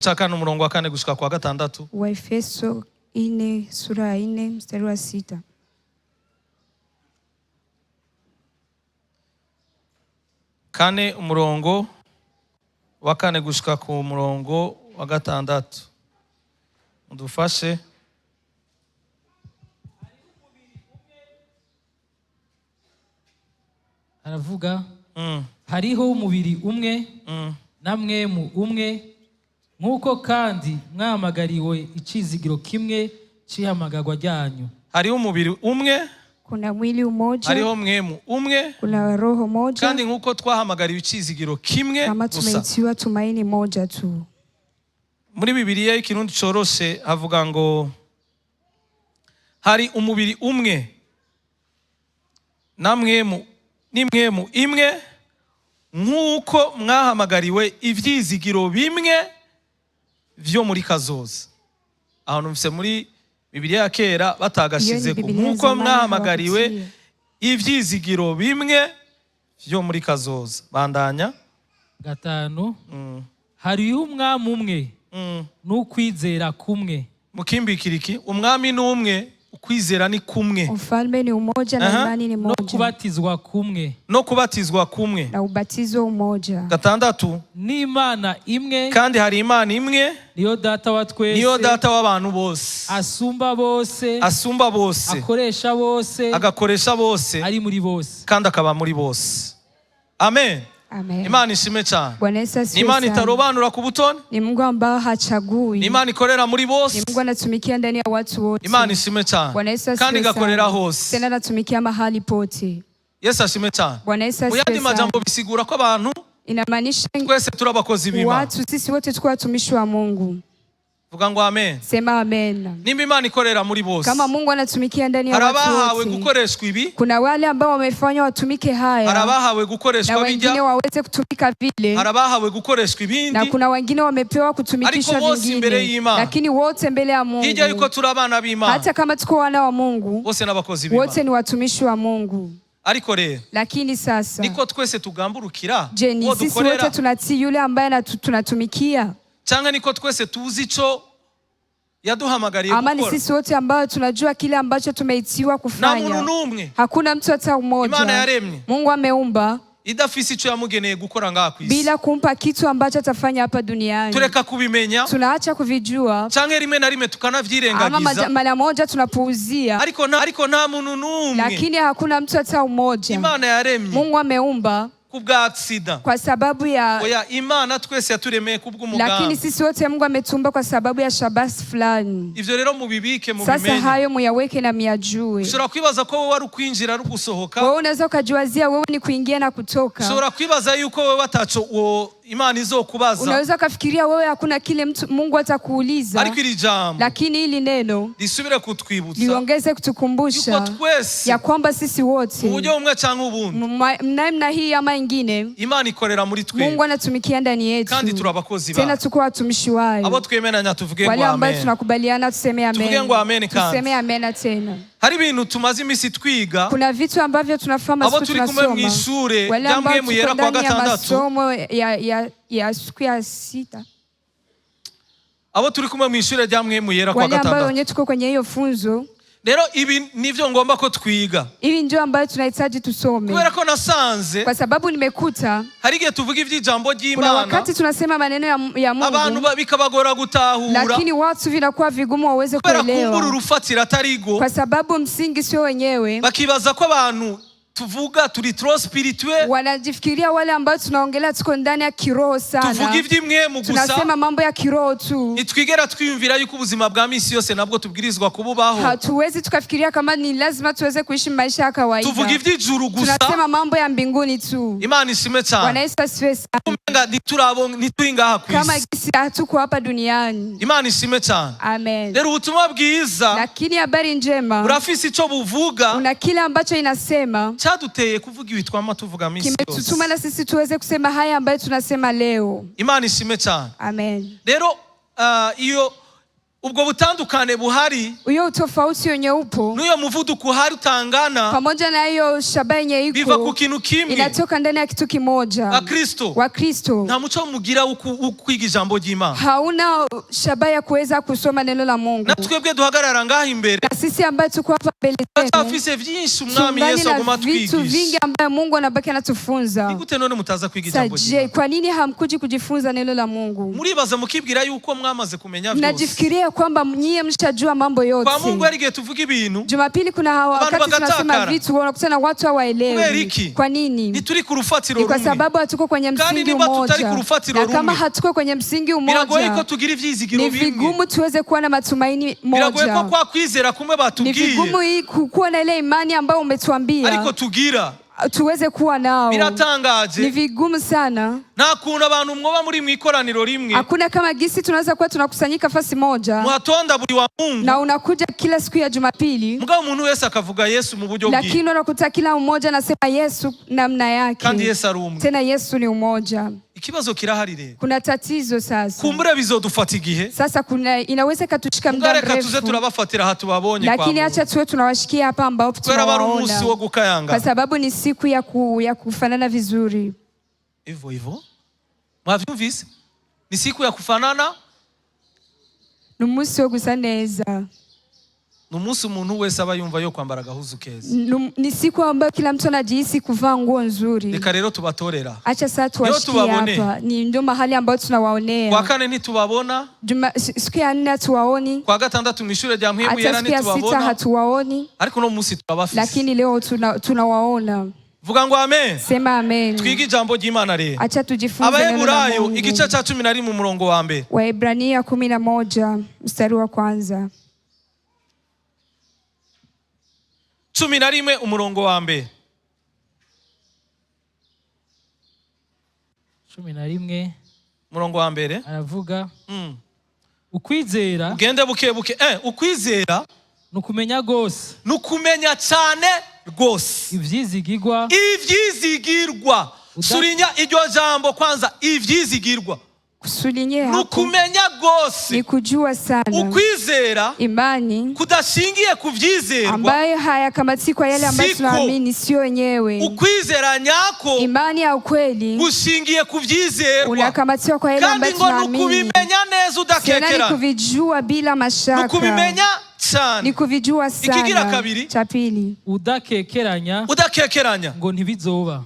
Chaka n'umurongo wa 4 gushika kwa 6. Waefeso 4 sura 4 mstari wa 6. Kane umurongo wa 4 gushika ku murongo wa 6. Mudufashe. Aravuga hariho umubiri umwe namwe mu umwe nkuko kandi mwahamagariwe icizigiro kimwe cihamagarwa ryanyu. Hariho umubiri umwe, kuna mwili umoja, hariho mwemu umwe, kuna roho moja, kandi nkuko twahamagariwe icizigiro kimwe kama tumeitiwa tumaini moja tu. Muri Bibiliya ikirundi coroshe havuga ngo hari umubiri umwe namwe nimwemu imwe nkuko mwahamagariwe ivyizigiro bimwe vyo muri kazoza. Aho numvise muri Bibiliya ya kera batagashize ko nkuko mwahamagariwe ivyizigiro bimwe vyo muri kazoza. Bandanya 5. Hariho umwami umwe n'ukwizera kumwe. Mukimbikiriki umwami n'umwe, ukwizera ni kumwe. Ufalme ni umoja na imani ni moja. No kubatizwa kumwe. No kubatizwa kumwe. Na ubatizo umoja. 6. Ni Imana imwe. Kandi hari Imana imwe. Niyo data wa twese. Niyo data w'abantu bose. Asumba bose. Asumba bose. Akoresha bose. Agakoresha bose. Ari muri bose. Kandi akaba muri bose. Amen. Amen. Imana ishime cyane. Ni Imana itarobanura ku butoni. Ni Mungu ambao hachagui. Ni Imana ikorera muri bose. Ni Mungu anatumikia ndani ya watu wote. Imana ishime cyane. Kandi gakorera hose. Tena anatumikia mahali pote. Yesu ashime cyane. Muyandi majambo bisigura ko abantu inamaanisha twese turabakozi b'Imana. Watu sisi wote tukua watumishi wa Mungu. Vuga ngo amen. Sema amen. Nimba Imana ikorera muri bose. Kama Mungu anatumikia ndani ya watu wote. Harabahawe gukoreshwa ibi. Kuna wale ambao wamefanywa watumike haya. Harabahawe gukoreshwa bijya. Na wengine waweze kutumika vile. Harabahawe gukoreshwa ibindi. Na kuna wengine wamepewa kutumikishwa vingine. Lakini wote mbele ya Mungu. Hija yuko turabana b'Imana. Hata kama tuko wana wa Mungu. Bose n'abakozi b'Imana. Wote ni watumishi wa Mungu. Ariko rero. Lakini sasa. Niko twese tugamburukira. Je, ni sisi wote tunatii yule ambaye tunatumikia? Cyangwa niko twese tuzi ico yaduhamagariye gukora? Ama ni sisi wote ambao tunajua kile ambacho tumeitiwa kufanya? Na muntu numwe. Hakuna mtu hata mmoja. Imana yaremye. Mungu ameumba. Idafise ico yamugeneye gukora ngaha kwisi. Bila kumpa kitu ambacho atafanya hapa duniani. Tureka kubimenya. Tunaacha kuvijua. Canke rimwe na rimwe tukanavyirengagiza. Ama mara moja tunapuuzia. Ariko nta muntu numwe. Lakini hakuna mtu hata mmoja. Imana yaremye. Mungu ameumba. Kubwa accident. Kwa sababu ya oya Imana twese yaturemeye kubw'umugambi. Lakini sisi wote Mungu ametumba kwa sababu ya shabasi fulani. Ivyo rero mubibike mubimenye. Sasa hayo muyaweke na miyajue. Ushobora kwibaza ko wewe ari kwinjira ari gusohoka. Wewe unaweza ukajiwazia wewe ni kuingia na kutoka. Ushobora kwibaza yuko wewe ataco Imana izokubaza. Unaweza kufikiria wewe hakuna kile Mungu atakuuliza. Ariko iri jambo. Lakini hili neno lisubire kutwibutsa. Liongeze kutukumbusha ya kwamba sisi wote uburyo bumwe cyangwa ubundi namna hii ama ingine Imana ikorera muri twe. Mungu anatumikia ndani yetu. Kandi turabakozi ba. Tena tuko watumishi wayo. Abo twemeranya tuvuge ngo amen. Wale ambao tunakubaliana tuseme amen. Tuvuge ngo amen kandi. Tuseme amen tena. Hari ibintu tumaze imisi twiga. Kuna vitu ambavyo tunafanya siku tunasoma. Abo turi kumwe mw'ishure ryamwe muyera kwa 6. Masomo ya siku ya 6. Abo turi kumwe mw'ishure ryamwe muyera kwa 6. Wale ambao wenyewe tuko kwenye hiyo funzo. Rero ibi nivyo ngomba ko twiga. Hivi ndio ambayo tunahitaji tusome. Kubera ko nasanze. Kwa sababu nimekuta. Harige tuvuga ivy'ijambo ry'Imana. Kuna wakati tunasema maneno ya Mungu. Abantu bikabagora gutahura. Lakini watu vinakuwa vigumu waweze kuelewa. Kubera kumbura urufatira atarigo. Kwa sababu msingi sio wenyewe. Bakibaza ko abantu tuvuga turi trop spirituel. Wanajifikiria wale ambao tunaongelea tuko ndani ya kiroho sana. Tuvuga ivy'imwe mu gusa. Tunasema mambo ya kiroho tu. Nitwigera twiyumvira yuko ubuzima bwa misi yose nabwo tubwirizwa kububaho. Hatuwezi tukafikiria kama ni lazima tuweze kuishi maisha ya kawaida. Tuvuga ivy'ijuru gusa. Tunasema mambo ya mbinguni tu. Imana ishime cyane. Bwana Yesu asifiwe sana. Umenga nituingaha kwisi. Kama gisi hatuko hapa duniani. Imana ishime cyane. Amen. Rero ubutumwa bwiza. Lakini habari njema. Urafise ico buvuga. Una kile ambacho inasema. Cyaduteye kuvuga ibitwama tuvuga misi yose. Kimetutuma na sisi tuweze kusema haya ambayo tunasema leo. Imana ishime cyane. Amen. Rero iyo ubwo butandukane buhari, hiyo utofauti yenye upo, n'uyo muvuduko uhari utangana, pamoja na hiyo shabaha yenye biva ku iko, kintu kimwe, inatoka ndani ya kitu kimoja. wa Kristo nta muco mugira ukwiga ijambo ry'Imana. Hauna shabaha ya kuweza kusoma neno la Mungu. Na twebwe duhagarara ngaho imbere, sisi ambaye tuko hapa mbele zenu, afise vyinshi umwami Yesu aguma twigisha, vitu vingi ambaye Mungu anabaki anatufunza. Nigute none mutaza kwiga ijambo ry'Imana? Kwa nini hamkuji kujifunza neno la Mungu? Muribaza mukibwira yuko mwamaze kumenya vyose. Najifikiria kwamba nyie mshajua mambo yote. Kwa Mungu yarige tuvuga ibintu, Jumapili kuna wakati tunasema vitu wanakutana watu hawaelewi. Kwa nini? Ni turi ku rufatiro rumwe. Kwa sababu hatuko kwenye msingi mmoja. Na kama hatuko kwenye msingi mmoja, biragoye ko tugira ivyizigiro bimwe. Ni vigumu tuweze kuwa na matumaini moja. Biragoye ko kwa kwizera kumwe batubwiye. Ni vigumu kuwa na ile imani ambayo umetuambia, ariko tugira tuweze kuwa nao. Biratangaje. Ni vigumu sana. Na kuna abantu mwoba muri mwikoraniro rimwe. Hakuna kama gisi tunaweza kuwa tunakusanyika fasi moja. Mwatonda buri wa Mungu. Na unakuja kila siku ya Jumapili. Mugabo umuntu wese akavuga Yesu mu buryo bwiwe. Lakini unakuta kila mmoja anasema Yesu namna yake. Kandi Yesu ari umwe. Tena Yesu ni umoja. Ikibazo kirahari rero. Kuna tatizo sasa. Kumbura bizodufata igihe. Sasa inaweza katushika muda mrefu. Ngareka tuze turabafatira hatubabonye kwa. Lakini acha tuwe tunawashikia hapa ambao tunawaona. Kwa sababu ni siku ya kufanana vizuri. Hivyo. Mwavyumvise? Ni siku ya kufanana. N'umunsi wo gusa neza. N'umunsi umuntu wese aba yumva yo kwambara gahuzu keza. Ni siku ambayo kila mtu anajihisi kuvaa nguo nzuri. Reka rero tubatorera. Acha sasa tuwashikie hapa. Ni ndio mahali ambapo tunawaonea. Kwa kane ntitubabona. Siku ya 4 hatuwaoni. Kwa gatandatu mw'ishure rya Mwemu yera ntitubabona. Siku ya 6 hatuwaoni. Ariko no munsi turabafise. Lakini leo tunawaona. Vuga ngo amen. Sema amen. Twige ijambo ry'Imana rero. Acha tujifunze neno la Mungu. Abaheburayo igice cha 11 mu murongo wa mbere. Waebrania 11 mstari wa kwanza. 11 umurongo wa mbere. 11 umurongo wa mbere aravuga ukwizera ugende buke ukwizera nukumenya gose, nukumenya cyane rwose ivyizigirwa surinya iryo jambo kwanza, ivyizigirwa kusulinyea hapo nukumenya gose ni kujua sana. Ukwizera imani kudashingiye kuvyizerwa ambaye hayakamatiki kwa yale ambayo tunaamini sio wenyewe. Ukwizera nyako imani ya ukweli gushingiye kuvyizerwa unakamatiwa kwa yale ambayo tunaamini. Kandi ngo nukubimenya neza udakekera, ni kuvijua bila mashaka, nukubimenya cyane, ni kuvijua sana. Ikigira kabiri cha pili udakekeranya ngo ntibizoba.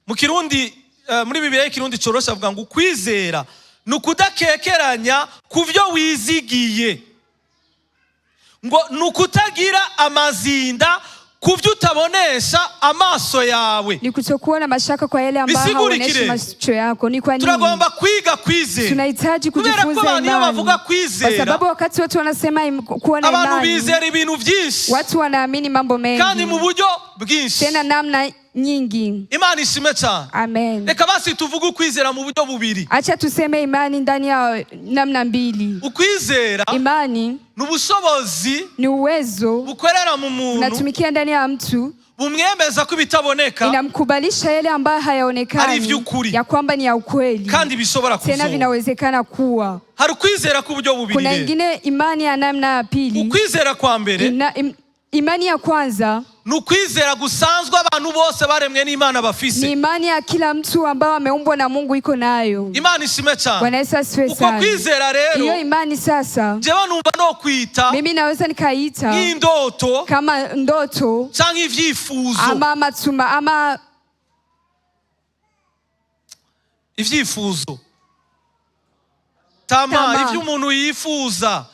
Mu Kirundi muri Bibiliya y'ikirundi corosha avuga ngo ukwizera nukudakekeranya kuvyo wizigiye, ngo nukutagira amazinda kuvyo utabonesha amaso yawe, ni kutokuwa na mashaka kwa yale ambayo haoneshi macho yako. Ni kwa nini tunagomba kwiga kwizera? Tunahitaji kujifunza imani, kwa sababu wakati watu wanasema kuwa na imani, abantu bizera ibintu vyinshi, watu wanaamini mambo mengi kandi mu buryo bwinshi, tena namna nyingi. Imani ishimwe cyane. Amen. Reka basi tuvuge ukwizera mu buryo bubiri. Acha tuseme imani ndani ya namna mbili. Ukwizera imani n'ubushobozi, ni uwezo bukorera mu muntu, unatumikia ndani ya mtu, bumwemeza ko bitaboneka, inamkubalisha yale ambayo hayaonekani ya kwamba ni ya ukweli, kandi bishobora kuzoba, tena vinawezekana kuwa. Hari ukwizera ku buryo bubiri. Kuna ingine imani ya namna ya pili. Ukwizera kwa mbere, imani ya kwanza nukwizera gusanzwe abantu bose baremwe n'Imana bafise, ni imani ya kila mtu ambao ameumbwa na Mungu iko nayo. Imani ishimwe cyane. Bwana Yesu asifiwe sana. Uko kwizera rero, hiyo imani sasa jewe numva no kwita, mimi naweza nikaita nk'indoto, kama ndoto canke ivyifuzo, ama matuma, ama ivyifuzo, tama ivyo umuntu yifuza.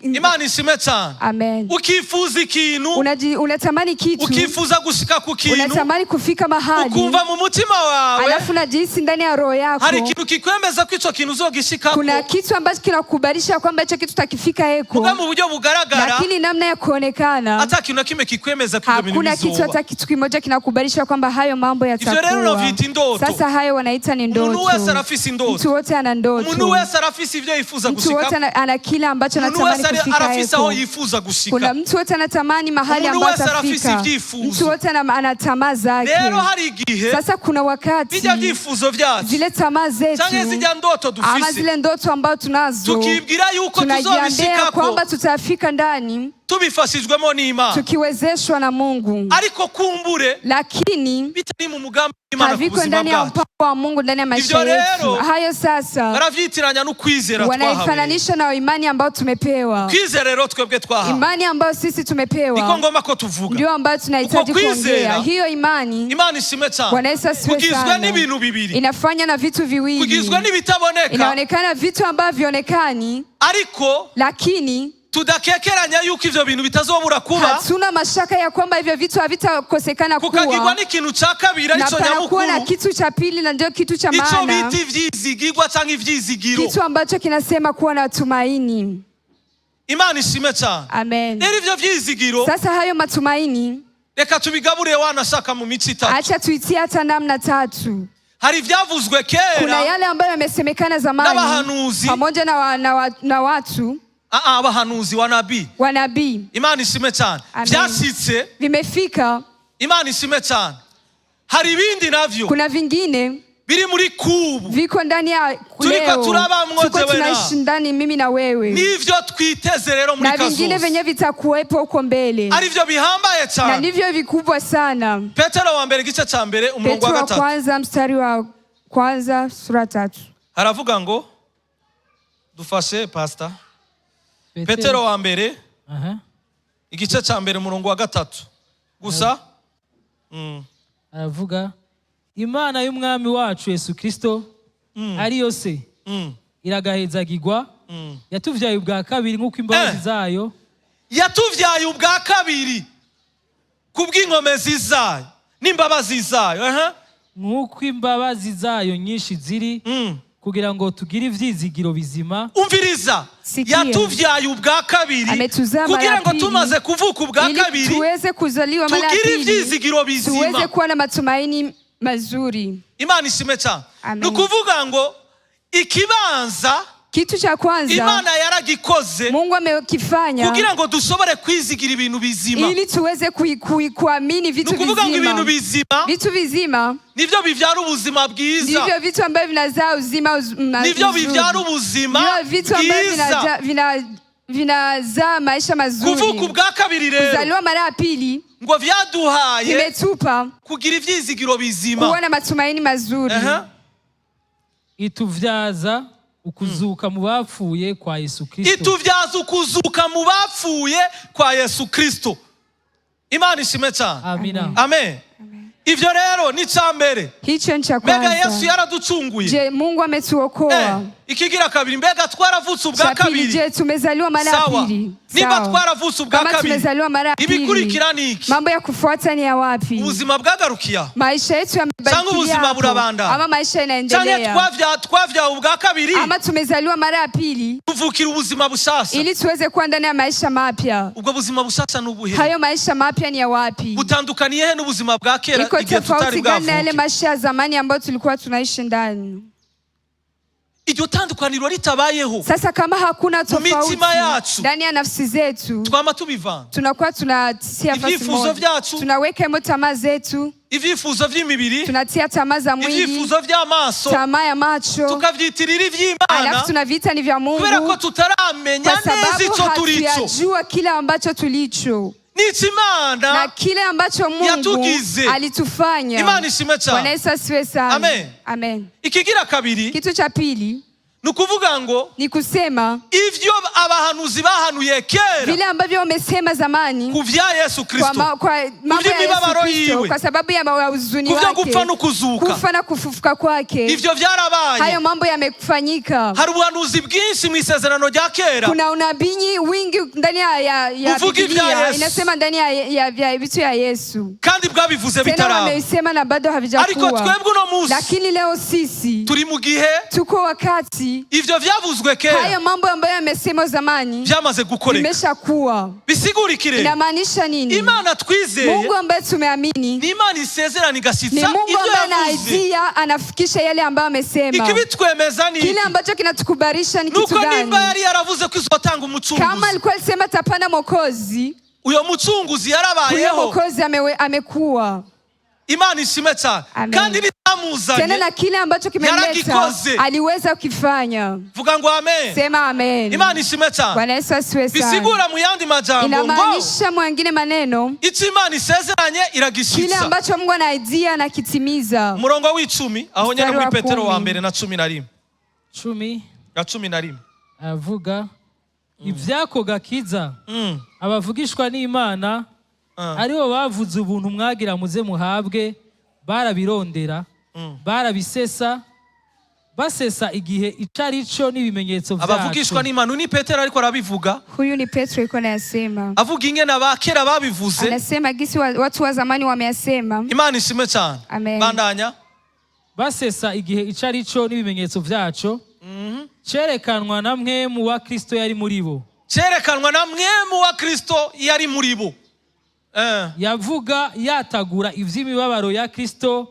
Imana ishimwe cyane. Amen. Ukifuza ikintu, unatamani kitu, ukifuza gushika ku kintu, unatamani kufika mahali, ukumva mu mutima wawe, alafu unajihisi ndani ya roho yako hari ikintu kikwemeza ko ico kintu uzogishikako. Kuna kitu ambacho kinakubalisha kwamba hicho kitu utakifika heko, muga mu buryo bugaragara, lakini namna ya kuonekana hata kintu kimwe kikwemeza ko ibyo bintu bizoba. Hakuna kitu hata kitu kimoja kinakubalisha kwamba hayo mambo yatakuwa. Ivyo rero no vita indoto. Sasa hayo wanaita ni ndoto. Umuntu wese arafise indoto. Mtu wote ana ndoto. Umuntu wese arafise ivyo yifuza Mtu wote gushika. ana kile ambacho anatamani kufika arafise aho hapo. yifuza gushika. Kuna mtu wote anatamani mahali ambapo atafika. Mtu wote ana tamaa zake. Rero hari igihe sasa kuna wakati bijya vyifuzo vyacu zile tamaa zetu canke zijya ndoto dufise ama zile ndoto ambazo tunazo tukibwira yuko tuzobishikako kwamba tutafika ndani tubifashijwemo n'Imana tukiwezeshwa na Mungu, ariko kumbure lakini bitari mu mugambi w'Imana ku buzima ndani ya mpango wa Mungu ndani ya maisha yetu. Hayo sasa baravyitiranya n'ukwizera twahawe, wanaifananisha na imani ambayo tumepewa. kwizera rero twebwe twahawe, imani ambayo sisi tumepewa niko ngomba ko tuvuga, ndio ambayo tunahitaji kuongea. Hiyo imani, Imana ishimwe cyane, Bwana Yesu asifiwe sana, kugizwe n'ibintu bibiri, inafanya na vitu viwili, kugizwe n'ibitaboneka, inaonekana vitu ambavyo vionekani, ariko lakini tudakekeranya yuko ivyo bintu bitazobura kuba. Hatuna mashaka ya kwamba hivyo vitu havitakosekana kuwa. Kukagirwa n'ikintu ca kabiri arico nyamukuru, na kitu cha pili na ndio kitu cha maana, ico biti vyizigirwa canke ivyizigiro, kitu ambacho kinasema kuwa na tumaini. Imana ishime cyane. Amen. Rero ivyo vyizigiro, sasa hayo matumaini, reka tubigabure wanashaka mu mici itatu. Acha tuitie hata namna tatu. Hari ivyavuzwe kera, kuna yale ambayo yamesemekana zamani pamoja na watu abahanuzi wanabii. Imana ishime cyane, vyashitse vimefika. Imana ishime cyane. Hari ibindi navyo, kuna vingine biri muri kubu, viko ndani ya leo, tuko tunaishi ndani mimi na wewe, nivyo twiteze rero muri kazoza, na vingine venye vitakuwepo huko mbele, arivyo bihambaye cyane, na nivyo vikubwa sana. Petero wa mbere gice ca mbere umurongo wa 3, Petero wa kwanza mstari wa kwanza sura 3, haravuga ngo, dufashe pastor, Petero wa mbere igice ca mbere umurongo wa 3 gusa, aravuga Imana y'umwami wacu Yesu Kristo ariyo se iragahezagirwa, yatuvyaye ubwa kabiri nk'uko imbabazi zayo, yatuvyaye ubwa kabiri kubw'inkomezi zayo n'imbabazi zayo, nk'uko imbabazi zayo nyinshi ziri, kugira ngo tugire ivyizigiro bizima. Umviriza, yatuvyaye ubwa kabiri kugira ngo tumaze kuvuka ubwa kabiri tuweze kuzaliwa mara ya pili, tugire ivyizigiro bizima, tuweze kuwa na matumaini mazuri. Imana ishime cyane. Nukuvuga ngo ikibanza, kitu cha kwanza Imana yaragikoze, Mungu amekifanya kugira ngo dushobore kwizigira ibintu bizima, ili tuweze kuamini vitu bizima. Nukuvuga ngo ibintu bizima, vitu bizima nivyo bivyara ubuzima bwiza, ndivyo vitu ambavyo vinazaa uzima, nivyo bivyara ubuzima bwiza, vitu ambavyo vinazaa maisha mazuri. Kuvuka ubwa kabiri rero, kuzaliwa mara ya pili, ngo vyaduhaye, imetupa kugira ivyizigiro bizima, kuwa na matumaini mazuri. Ituvyaza ukuzuka mu bapfuye kwa Yesu Kristo, ituvyaza ukuzuka mu bapfuye kwa Yesu Kristo. Imana ishime cyane. Amina. Amen. Ivyo rero ni cambere, hicho ni cha kwanza. Mbega Yesu yaraducunguye, je, Mungu ametuokoa. Ikigira kabiri, mbega twaravutse ubwa kabiri, je, tumezaliwa mara ya pili. Niba twaravutse ubwa kabiri, tumezaliwa mara ya pili, ibikurikira niki? Mambo ya kufuata ni ya wapi? Ubuzima bwagarukiya, maisha yetu yamebadilika, cyangwa ubuzima burabanda, ama maisha inaendelea, cyangwa twavya ubwa kabiri, ama tumezaliwa mara ya pili tuvukira ubuzima bushasha ili tuweze kuwa ndani ya maisha mapya. Ubwo buzima bushasha nubuhe? Hayo maisha mapya ni ya wapi? Butandukaniye he n'ubuzima bwa kera igihe tutari bwavuka? Na yale maisha ya zamani ambayo tulikuwa tunaishi ndani. Iryo tandukaniro ritabayeho, sasa kama hakuna tofauti ndani ya nafsi zetu, twama tubivana, tunakuwa tunatia fasi moja, tunaweka tamaa zetu, ivyifuzo vy'imibiri, tunatia tamaa za mwili, ivyifuzo vy'amaso, tamaa ya macho, tukavyitirira ivy'Imana, alafu tunavita ni vya Mungu, kubera ko tutaramenya neza ico turico, hatujua kile ambacho tulicho, Imana na kile ambacho Mungu alitufanya. Imana ishime cyane. Bwana Yesu asifiwe sana. Amen. Amen. Ikigira kabiri, kitu cha pili, nukuvuga ngo, ni kusema ivyo abahanuzi bahanuye kera, vile ambavyo wamesema zamani kuvya Yesu Kristo, kwa mambo ya Yesu Kristo, kwa sababu ya huzuni wake, kufa no kuzuka, kufa na kufufuka kwake, ivyo vyarabaye, hayo mambo yamekufanyika. Hari ubuhanuzi bwinshi mu isezerano rya kera, kuna unabii wingi ndani ya Biblia, inasema ndani ya vitu ya Yesu, kandi bwabivuze bitaraba, tena wamesema na bado havijakuwa, ariko twebwe no musi, lakini leo sisi turi mu gihe, tuko wakati wakati ivyo vyavuzwe kera hayo mambo ambayo yamesemwa zamani vyamaze gukoreka. Imeshakuwa. Bisigurikire inamaanisha nini? Imana twizeye, Mungu ambaye tumeamini ni Imana isezerana igasitsa ni Mungu ivyo ambaye yavuze. anaidia anafikisha yale ambayo amesema. Ikibitwemeza ni kile ambacho kinatukubarisha ni kitu nuko gani? nimba yari yaravuze ko izotanga umucunguzi. Kama alikuwa alisema tapana Mwokozi, uyo mucunguzi huyo yarabayeho. Mwokozi amekuwa. Imana ishime cyane. Kandi bitamuzanye tena na kile ambacho kimemleta aliweza kukifanya. Vuga ngo amen. Sema amen. Imana ishime cyane. Bwana Yesu asifiwe sana. Bisigura mu yandi majambo ngo inamaanisha mwingine maneno icyo Imana isezeranye iragishitsa. Kile ambacho Mungu anaidia na kitimiza. Murongo w'10 aho nyene muri Petero wa mbere na 11. 11 avuga ivyako gakiza abavugishwa n'Imana aribo bavuze ubuntu mwagira muze muhabwe, barabirondera barabisesa basesa igihe icarico n'ibimenyetso vyacu. Abavugishwa n'Imana ni Petero ariko arabivuga. Huyu ni Petro yuko anasema. Avuga ingene abakera babivuze. Anasema gisi watu wa zamani wameyasema. Imana ishime cyane. Bandanya. Basesa igihe icarico n'ibimenyetso vyacu. Cerekanwa na Mwemu wa Kristo yari muri bo. Cerekanwa na Mwemu wa Kristo yari muri bo. Yavuga yatagura ivy'imibabaro ya Kristo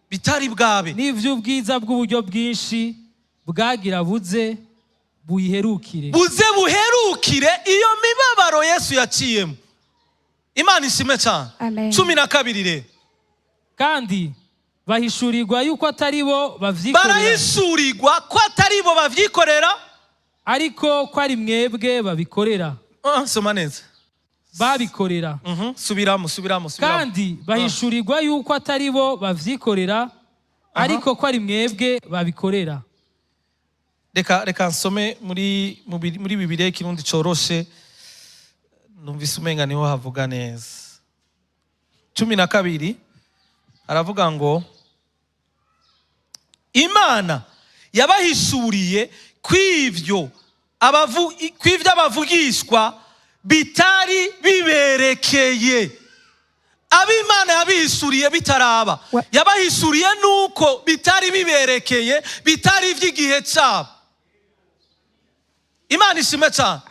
bitari bwabe n'ivy'ubwiza bw'uburyo bwinshi bwagira buze buyiherukire. Iyo mibabaro Yesu yaciyemo. Imana ishime cyane. 12 rero. Kandi bahishurirwa yuko atari bo bavyikorera. Barahishurirwa ko atari bo bavyikorera, ariko ko ari mwebwe babikorera. Soma neza. Babikorera. Subiramo. Kandi bahishurirwa yuko atari bo bavyikorera, ariko ko ari mwebwe babikorera. Reka nsome muri Bibiliya ikirundi coroshe, numvise umenga niho havuga neza. 12 aravuga ngo Imana yabahishuriye kw'ivyo abavugishwa bitari biberekeye. Abimana yabihishuriye bitaraba. Yabahishuriye nuko bitari biberekeye, bitari ivy'igihe cyabo. Imana ishime cyane.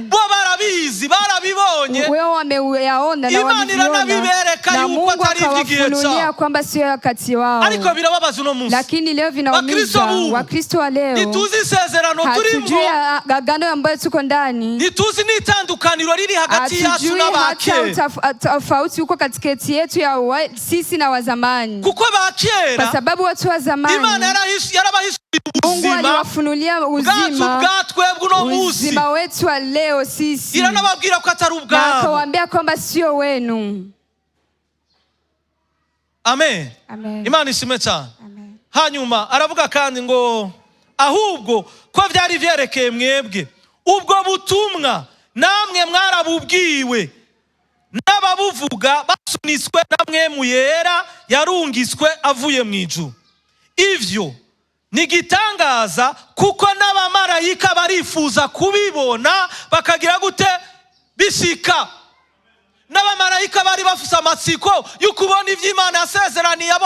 Bo barabizi, barabibonye. Wewe wameyaona na Imana iranabibereka yuko atari ivy'igihe cyabo. Kwamba sio wakati wao. Ariko birababaza uno munsi. Lakini leo vinaumiza Wakristo wa leo. Nituzi isezerano turimo. Hatujui agano ambayo tuko ndani. Nituzi n'itandukaniro riri hagati yacu n'abakera. Tofauti uko katikati yetu ya sisi na wazamani. Kuko bakera. Kwa sababu watu wa zamani. Imana yarabahishuriye Mungu aliwafunulia uzima wetu wa leo sisi. Iranababwira ko atari ubwabo. Na akawaambia kwamba sio wenu. Amen. Imana ishime cyane. Hanyuma aravuga kandi ngo ahubwo ko byari vyerekeye mwebwe, ubwo butumwa namwe mwarabubwiwe n'ababuvuga basuniswe na Mwemu Yera yarungiswe avuye mu ijuru. Ivyo nigitangaza kuko n'abamarayika barifuza kubibona bakagira gute bishika. N'abamarayika bari bafise amatsiko y'ukubona ivy'Imana yasezeraniye abo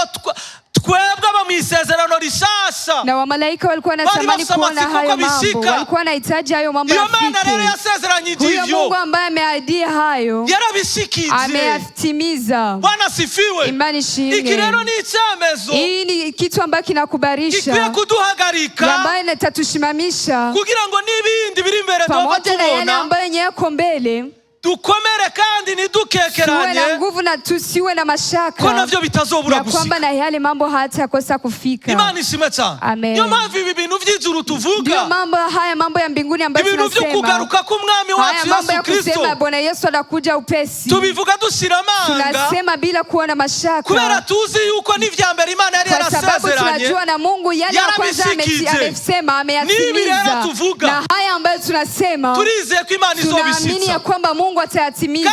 twebwe abo mw'isezerano rishasha. Na wamalaika walikuwa wanatamani kuona hayo mambo, walikuwa wanahitaji hayo mambo yafike. Iyo Mana rero yasezeranye ivyo. Huyo Mungu ambaye ameahidia hayo yarabishikije, ameyatimiza. Bwana sifiwe. Imani ishimwe. Iki rero ni icyemezo. Hii ni kitu ambacho kinakubarisha, ikwiye kuduhagarika, ambaye natatushimamisha kugira ngo n'ibindi biri imbere pamoja na yale ambayo nyeko mbele dukomere kandi nidukekeranye. Tuwe na nguvu na tusiwe na mashaka. Ko navyo bitazobura gushika. Kwamba na yale mambo hatakosa kufika. Imana ishime cyane. Niyo mpamvu ibi bintu vy'ijuru tuvuga. Ndio mambo haya mambo ya mbinguni ambayo tunasema. Ibintu vyo kugaruka k'umwami wacu Yesu Kristo. Haya mambo ya kusema Bwana Yesu anakuja upesi. Tubivuga dushira amanga. Tunasema bila kuwa na mashaka. Kubera tuzi yuko n'ivyambere Imana yari yarasezeranye. Kwa sababu tunajua na Mungu yale ya kwanza amesema ameyatimiza. Na haya ambayo tunasema turizeye ko Imana izobishitsa. Tunaamini ya kwamba Mungu atayatimiza.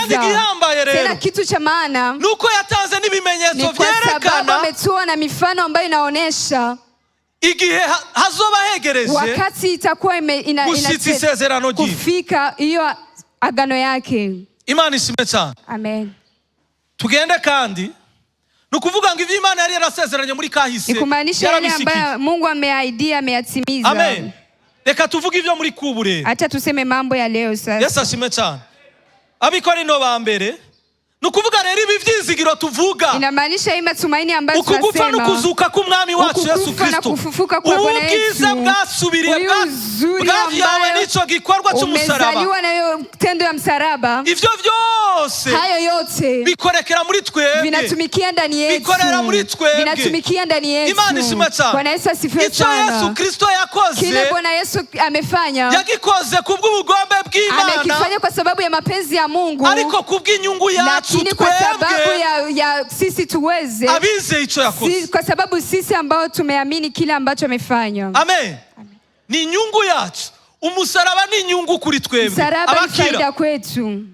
Tena kitu cha maana nuko yatanze n'ibimenyetso vyerekana, kwa sababu ametoa na mifano ambayo inaonesha igihe hazoba hegereje, wakati itakuwa kufika hiyo agano yake. Imana ishime cyane. Amen. Tugende kandi nukuvuga ngo ivyo Imana yari yarasezeranye muri kahise ikumaanisha yale ambayo Mungu ameahidia ameyatimiza. Amen. Reka tuvuge ivyo muri kubure. Acha tuseme mambo ya leo sasa. Yesu ashimwe cyane. Abikorino ba mbere nukuvuga rero ibi vyizigiro tuvuga inamaanisha hii matumaini ambayo tunasema ukugufa nukuzuka k'umwami wacu Yesu Kristo ubwiza bwasubiriye bwavyawe n'ico gikorwa cy'umusaraba umezaliwa na hiyo tendo ya msalaba. Ivyo vyose hayo yote bikorekera muri twebwe vinatumikia ndani yetu bikorera muri twebwe vinatumikia ndani yetu. Imana ishimwe cyane. Bwana Yesu asifiwe sana. Icyo Yesu Kristo yakoze kile Bwana Yesu amefanya yagikoze kubw'ubugombe bw'Imana amekifanya kwa sababu ya mapenzi ya Mungu ariko kubw'inyungu yacu lakini kwa sababu ya sisi tuweze abize ico yakoze kwa sababu sisi ambao tumeamini kile ambacho amefanya. Amen. Ni nyungu yacu. Umusaraba ni nyungu kuri twebwe. Msalaba ni faida kwetu.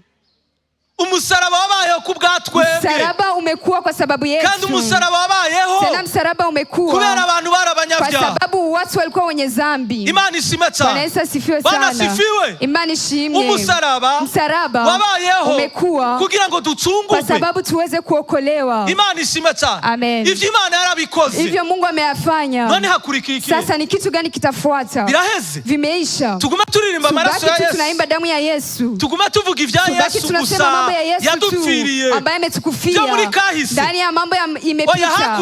Umusaraba wabayeho kubwa twebwe. Msalaba umekuwa kwa sababu yetu. Kandi umusaraba wabayeho tena msalaba umekuwa kubera abantu barabanyabyaha kwa sababu watu walikuwa wenye dhambi. Imana ishimwe cyane. Bwana Yesu asifiwe sana. Bwana asifiwe. Imana ishimwe. Umusaraba wabayeho umekuwa kugira ngo ducungurwe kwa sababu tuweze kuokolewa. Imana ishimwe cyane. Amen. Ivyo Imana yarabikoze ivyo Mungu ameyafanya. None hakurikira iki? Sasa ni kitu gani kitafuata? Biraheze. Vimeisha. Tuguma turirimba amaraso ya Yesu. Tunaimba damu ya Yesu. Tuguma tuvuga ivya Yesu gusa yadupfiriye ambaye ametukufia ndani ya mambo imepita.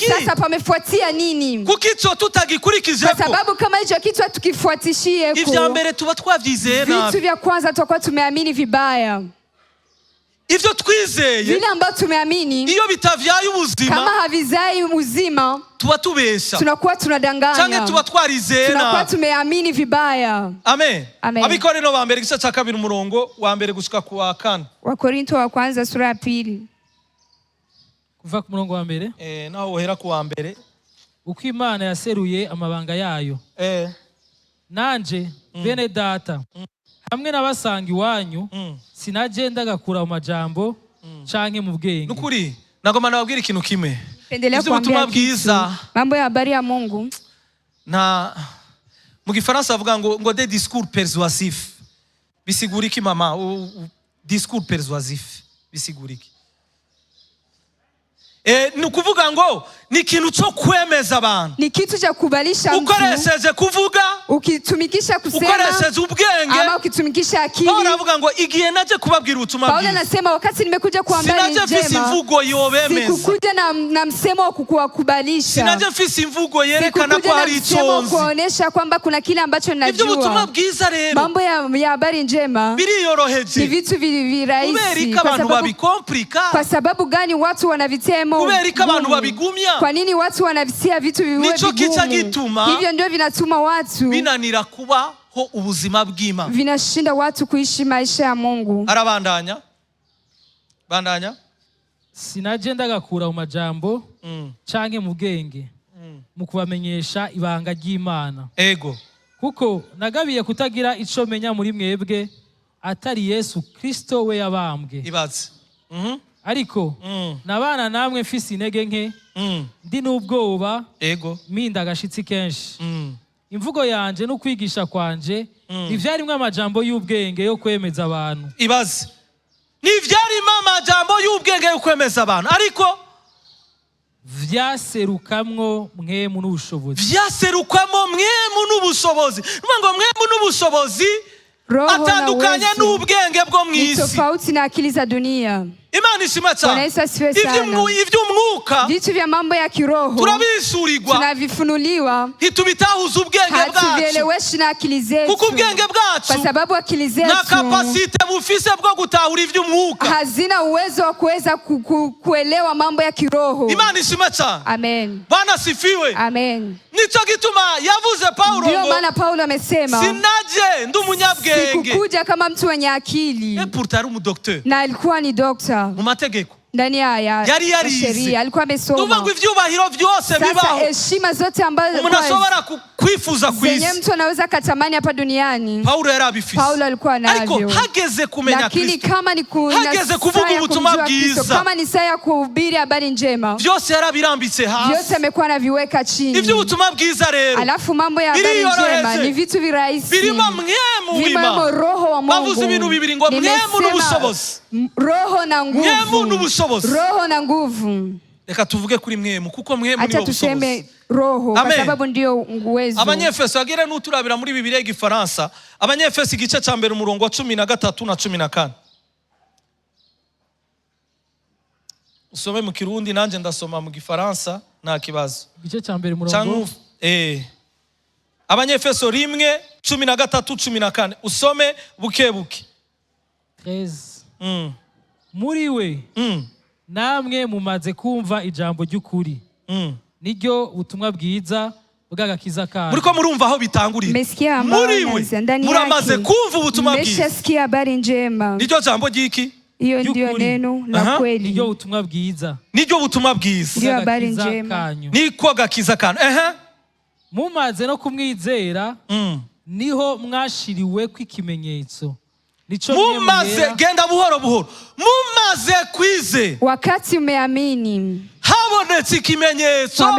Sasa pamefuatia nini? Kukicho tutagikurikije kwa sababu kama hicho kitu tukifuatishie ivya mbere tuba twavyizeye nabi. Vitu vya kwanza tutakuwa tumeamini vibaya. Ivyo twizeye vile ambavyo tumeamini iyo bitavyaye ubuzima kama havizai uzima tuba tubesha tunakuwa tunadanganya canke tuba twarizeye nabi tunakuwa tumeamini vibaya. Amen. Amen. Abikorino ba mbere gice cya 2 umurongo wa mbere gushika ku wa 4. Wakorinto wa kwanza sura ya 2 kuva ku murongo wa mbere naho wohera ku wa mbere. Uko Imana yaseruye amabanga yayo nanje bene data hamwe n'abasanga iwanyu sinagenda gakura mu majambo canke mu bwenge. Nukuri nagoma nababwira ikintu kimwe. Pendelea kuambia bwiza mambo ya habari ya Mungu na mu Gifaransa bavuga ngo des discours persuasifs. Bisigura iki mama? Discours persuasif bisigura iki? Nukuvuga ngo ni kintu cyo kwemeza abantu. Ni kitu cha kubalisha mtu. Ukoresheje kuvuga, ukitumikisha kusema, ukoresheje ubwenge, ama ukitumikisha akili. Paulo anavuga ngo igihe naje kubabwira ubutumwa bwiza. Paulo anasema wakati nimekuja kuambia njema. Sinaje mfisi imvugo yobemeza. Sikukuja na msemo wa kukubalisha. Sinaje mfisi imvugo yerekana ko hari iconzi. Kuonesha kwamba kuna kile ambacho ninajua. Ibyo ubutumwa bwiza rero. Mambo ya habari njema. Biriyoroheje. Ni vitu virahisi. Kuberika abantu babikomplika. Kwa sababu gani watu wanavitemo? Kuberika abantu babigumya. Kwa nini watu wanavisia vitu viwe vigumu? Nicho kicha gituma. Hivyo ndio vinatuma watu binanira kuba ho ubuzima bw'Imana. Vinashinda watu kuishi maisha ya Mungu. Arabandanya. Bandanya. Sinagenda gakura mu majambo canke mu bwenge mu kubamenyesha ibanga ry'Imana. Ego. Kuko nagabiye kutagira ico menya muri mwebwe atari Yesu Kristo we yabambwe. Ibaze. Ariko nabana namwe mfise intege nke ndi n'ubwoba ego minda agashitsi kenshi imvugo yanje no kwigisha kwanje ivyarimwe amajambo y'ubwenge yo kwemeza abantu. Ibaze nivyarimwe amajambo y'ubwenge yo kwemeza abantu ariko vyaserukamwo mwemu n'ubushobozi. Vyaserukamwo mwemu n'ubushobozi. Ngo mwemu n'ubushobozi atandukanye n'ubwenge bwo mwisi. Tofauti na akili za dunia. Imana ishimwe cyane. Ivy'umwuka vitu vya mambo ya kiroho turabishurirwa, tunavifunuliwa, ntitubitahuza ubwenge bwacu, hatuvieleweshi na akili zetu, kuko ubwenge bwacu kwa sababu akili zetu na kapasite bufise bwo gutahura ivy'umwuka hazina uwezo wa kuweza kuelewa mambo ya kiroho. Imana ishimwe cyane. Amen. Bwana sifiwe. Amen. Nico gituma yavuze Paulo, ndio maana Paulo amesema sinaje ndi umunyabwenge, sikukuja kama mtu mwenye akili. Pourtant ari umudokteur, na alikuwa ni doctor mu mategeko ndani ya sheria, alikuwa amesoma. Tuvuga ivyubahiro vyose bibaho, heshima zote ambazo umuntu ashobora kwifuza kwisi, zenye mtu anaweza katamani hapa duniani, Paulo yarabifise. Paulo alikuwa navyo. Ariko hageze kumenya Kristo, lakini kama ni hageze kuvuga ubutumwa bwiza, kama ni saa ya kuhubiri habari njema, vyose yarabirambitse hasi, vyose amekuwa anaviweka chini. Ivyo ubutumwa bwiza rero, alafu mambo ya habari njema ni vitu virahisi, birimo mwemu w'Imana. Roho wa Mungu. Bavuze ibintu bibiri ngo mwemu n'ubushobozi, roho na nguvu, mwemu n'ubushobozi, roho na nguvu. Reka tuvuge kuri mwemu kuko mwemu Acha niwo tuseme bushobozi. roho kwa Amen. sababu ndio uwezo. Abanyefeso agire n'uturabira muri Bibiliya y'Igifaransa. Abanyefeso igice ca mbere umurongo wa 13 na 14. Usome mu Kirundi nanje ndasoma mu Gifaransa nta kibazo. Igice ca mbere umurongo. Abanyefeso 1:13-14 usome buke buke. 13. Muri we namwe mumaze kumva ijambo ry'ukuri. Niryo ubutumwa bwiza bw'agakiza kacu. Muriko murumva aho bitangurira. Muri we muramaze kumva ubutumwa bwiza. Mmeshasikia habari njema. Niryo jambo ry'iki? Iyo ndio neno la kweli. Niryo ubutumwa bwiza. Niryo ubutumwa bwiza. Niryo habari njema. Niko agakiza kanyu. Mumaze no kumwizera niho mwashiriwe kw'ikimenyetso. Mumaze genda buhoro buhoro. Mumaze kwize. Wakati umeamini. Habonetse ikimenyetso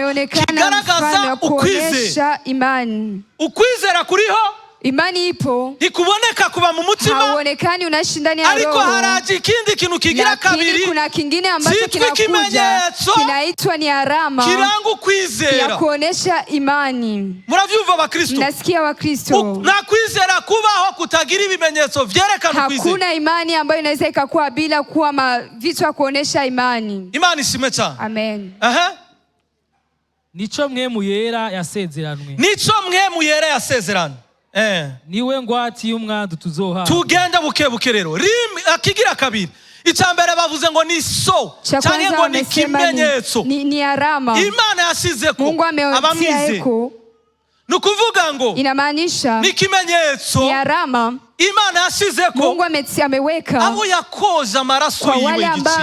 kigaragaza ukwizera. Imani. Ukwizera kuriho. Imani ipo. Ikuboneka kuba mu mutima. Haonekani unaishi ndani ya roho. Ariko haraje ikindi kintu kigira kabiri. Lakini kuna kingine ambacho kinakuja. Kinaitwa ni alama. Kiranga ukwizera. Ya kuonesha imani. Muravyumva abakristo? Nasikia wakristo. Na kwizera kubaho kutagira ibimenyetso vyerekana ukwizera. Hakuna imani ambayo inaweza ikakuwa bila kuwa vitu vya kuonesha imani. Imani ishimwe cyane. Amen. Nico mwemu yera yasezeranwe. Nico mwemu yera yasezeranwe. Niwe ngwati y'umwandu tuzoha. Tugenda buke buke rero. Akigira kabiri. Icambere bavuze ngo ni so. Canke ngo ni kimenyetso. Ni alama. Imana yashizeko abamwize. Nukuvuga ngo inamaanisha ni kimenyetso. Ni alama. Imana yashizeko Mungu ameweka abo yakoza amaraso yiwe kwa wale ambao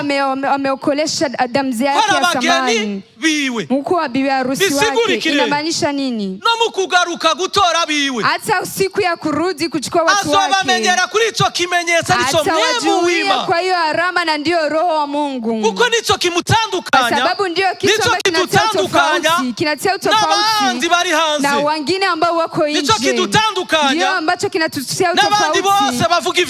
ameokolesha damu yake ya thamani biwe Mungu wa bibi harusi wake. Inamaanisha nini? No mukugaruka gutora biwe hata siku ya kurudi kuchukua watu wake azobamenyera kuri ico kimenyetso arico mwemu wima. Kwa hiyo alama na ndio roho wa Mungu kuko nico kimutandukanya, kwa sababu ndio kitu ambacho kinatia utofauti na wengine ambao wako nje. Nico kitutandukanya ndio ambacho kinatutia utofauti.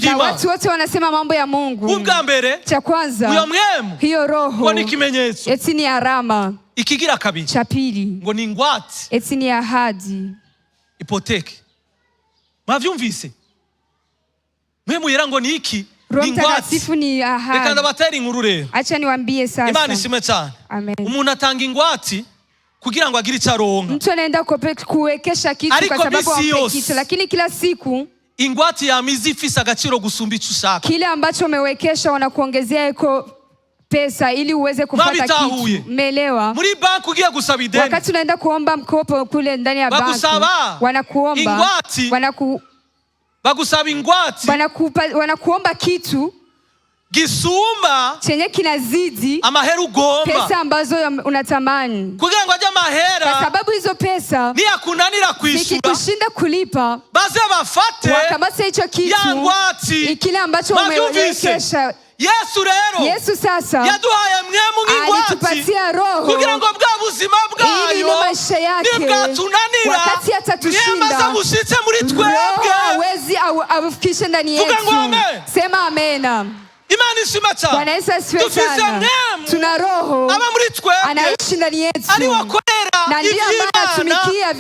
Na watu wote wanasema mambo ya Mungu. Ubwambere cha kwanza uyo mwemu hiyo roho ngo ni kimenyetso, eti ni alama. Ikigira kabiri cha pili ngo ni ngwate, eti ni ahadi, ipoteke. Mwavyumvise? Mwemu yera ngo ni iki? Ni ngwate, ni ahadi. Reka ndabatera inkuru rero. Acha niwaambie sasa. Imana ishimwe cyane. Amen. Umuntu atanga ingwate kugira ngo agire icaronka. Mtu anaenda kuwekesha kitu kwa sababu ampe kitu, lakini kila siku ingwate yamizi ifise agaciro gusumba ico ushaka. Kile ambacho umewekesha wanakuongezea iko pesa ili uweze kupata kitu. Umeelewa? Muri banki ugiye gusaba ideni, wakati unaenda kuomba mkopo kule ndani ya banki wanakuomba ingwate, bagusaba ingwate, wanakuomba kitu gisumba chenye kinazidi amahera ugomba, pesa ambazo unatamani, kugira ngo ajya amahera, kwa sababu hizo pesa ni akunanira kwishura, kushinda kulipa, baze bafate wakamase hicho kitu kile ambacho umewekesha. Yesu sasa yaduhaye mwemu ng'ingwati, alitupatia roho kugira ngo bwa buzima bwayo ili maisha yake nibwatunanira, wakati atatushinda bushitse muri twebwe, hawezi afikishe ndani yetu. Sema amena. Imana ishima cyane. Bwana Yesu asifiwe sana. Tuna roho aba muri twebwe, anaishi ndani yetu, ari wakorera na ndiye anatumikia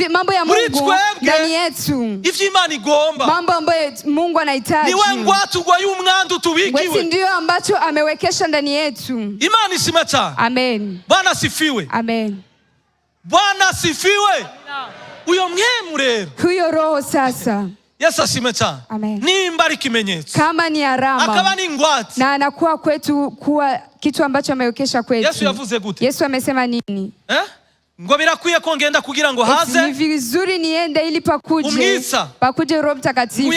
mambo ya Mungu ndani yetu, ivyo Imana igomba, mambo ambayo Mungu anahitaji. Niwe ngwatugwa y'umwandu tubikiwe, ndio ambacho amewekesha ndani yetu. Imana ishima cyane. Amen. Bwana asifiwe. Amen. Bwana asifiwe. Uyo mwemu rero, huyo roho sasa Yesu ashimwe cyane. Nimba ari kimenyetso, kama ni alama, akaba ni ngwate, na anakuwa kwetu kuwa kitu ambacho amewekesha kwetu. Yesu yavuze gute? Yesu amesema nini? Ngo birakwiye ko ngenda kugira ngo haze, ni vizuri niende ili pakuje Roho Mtakatifu.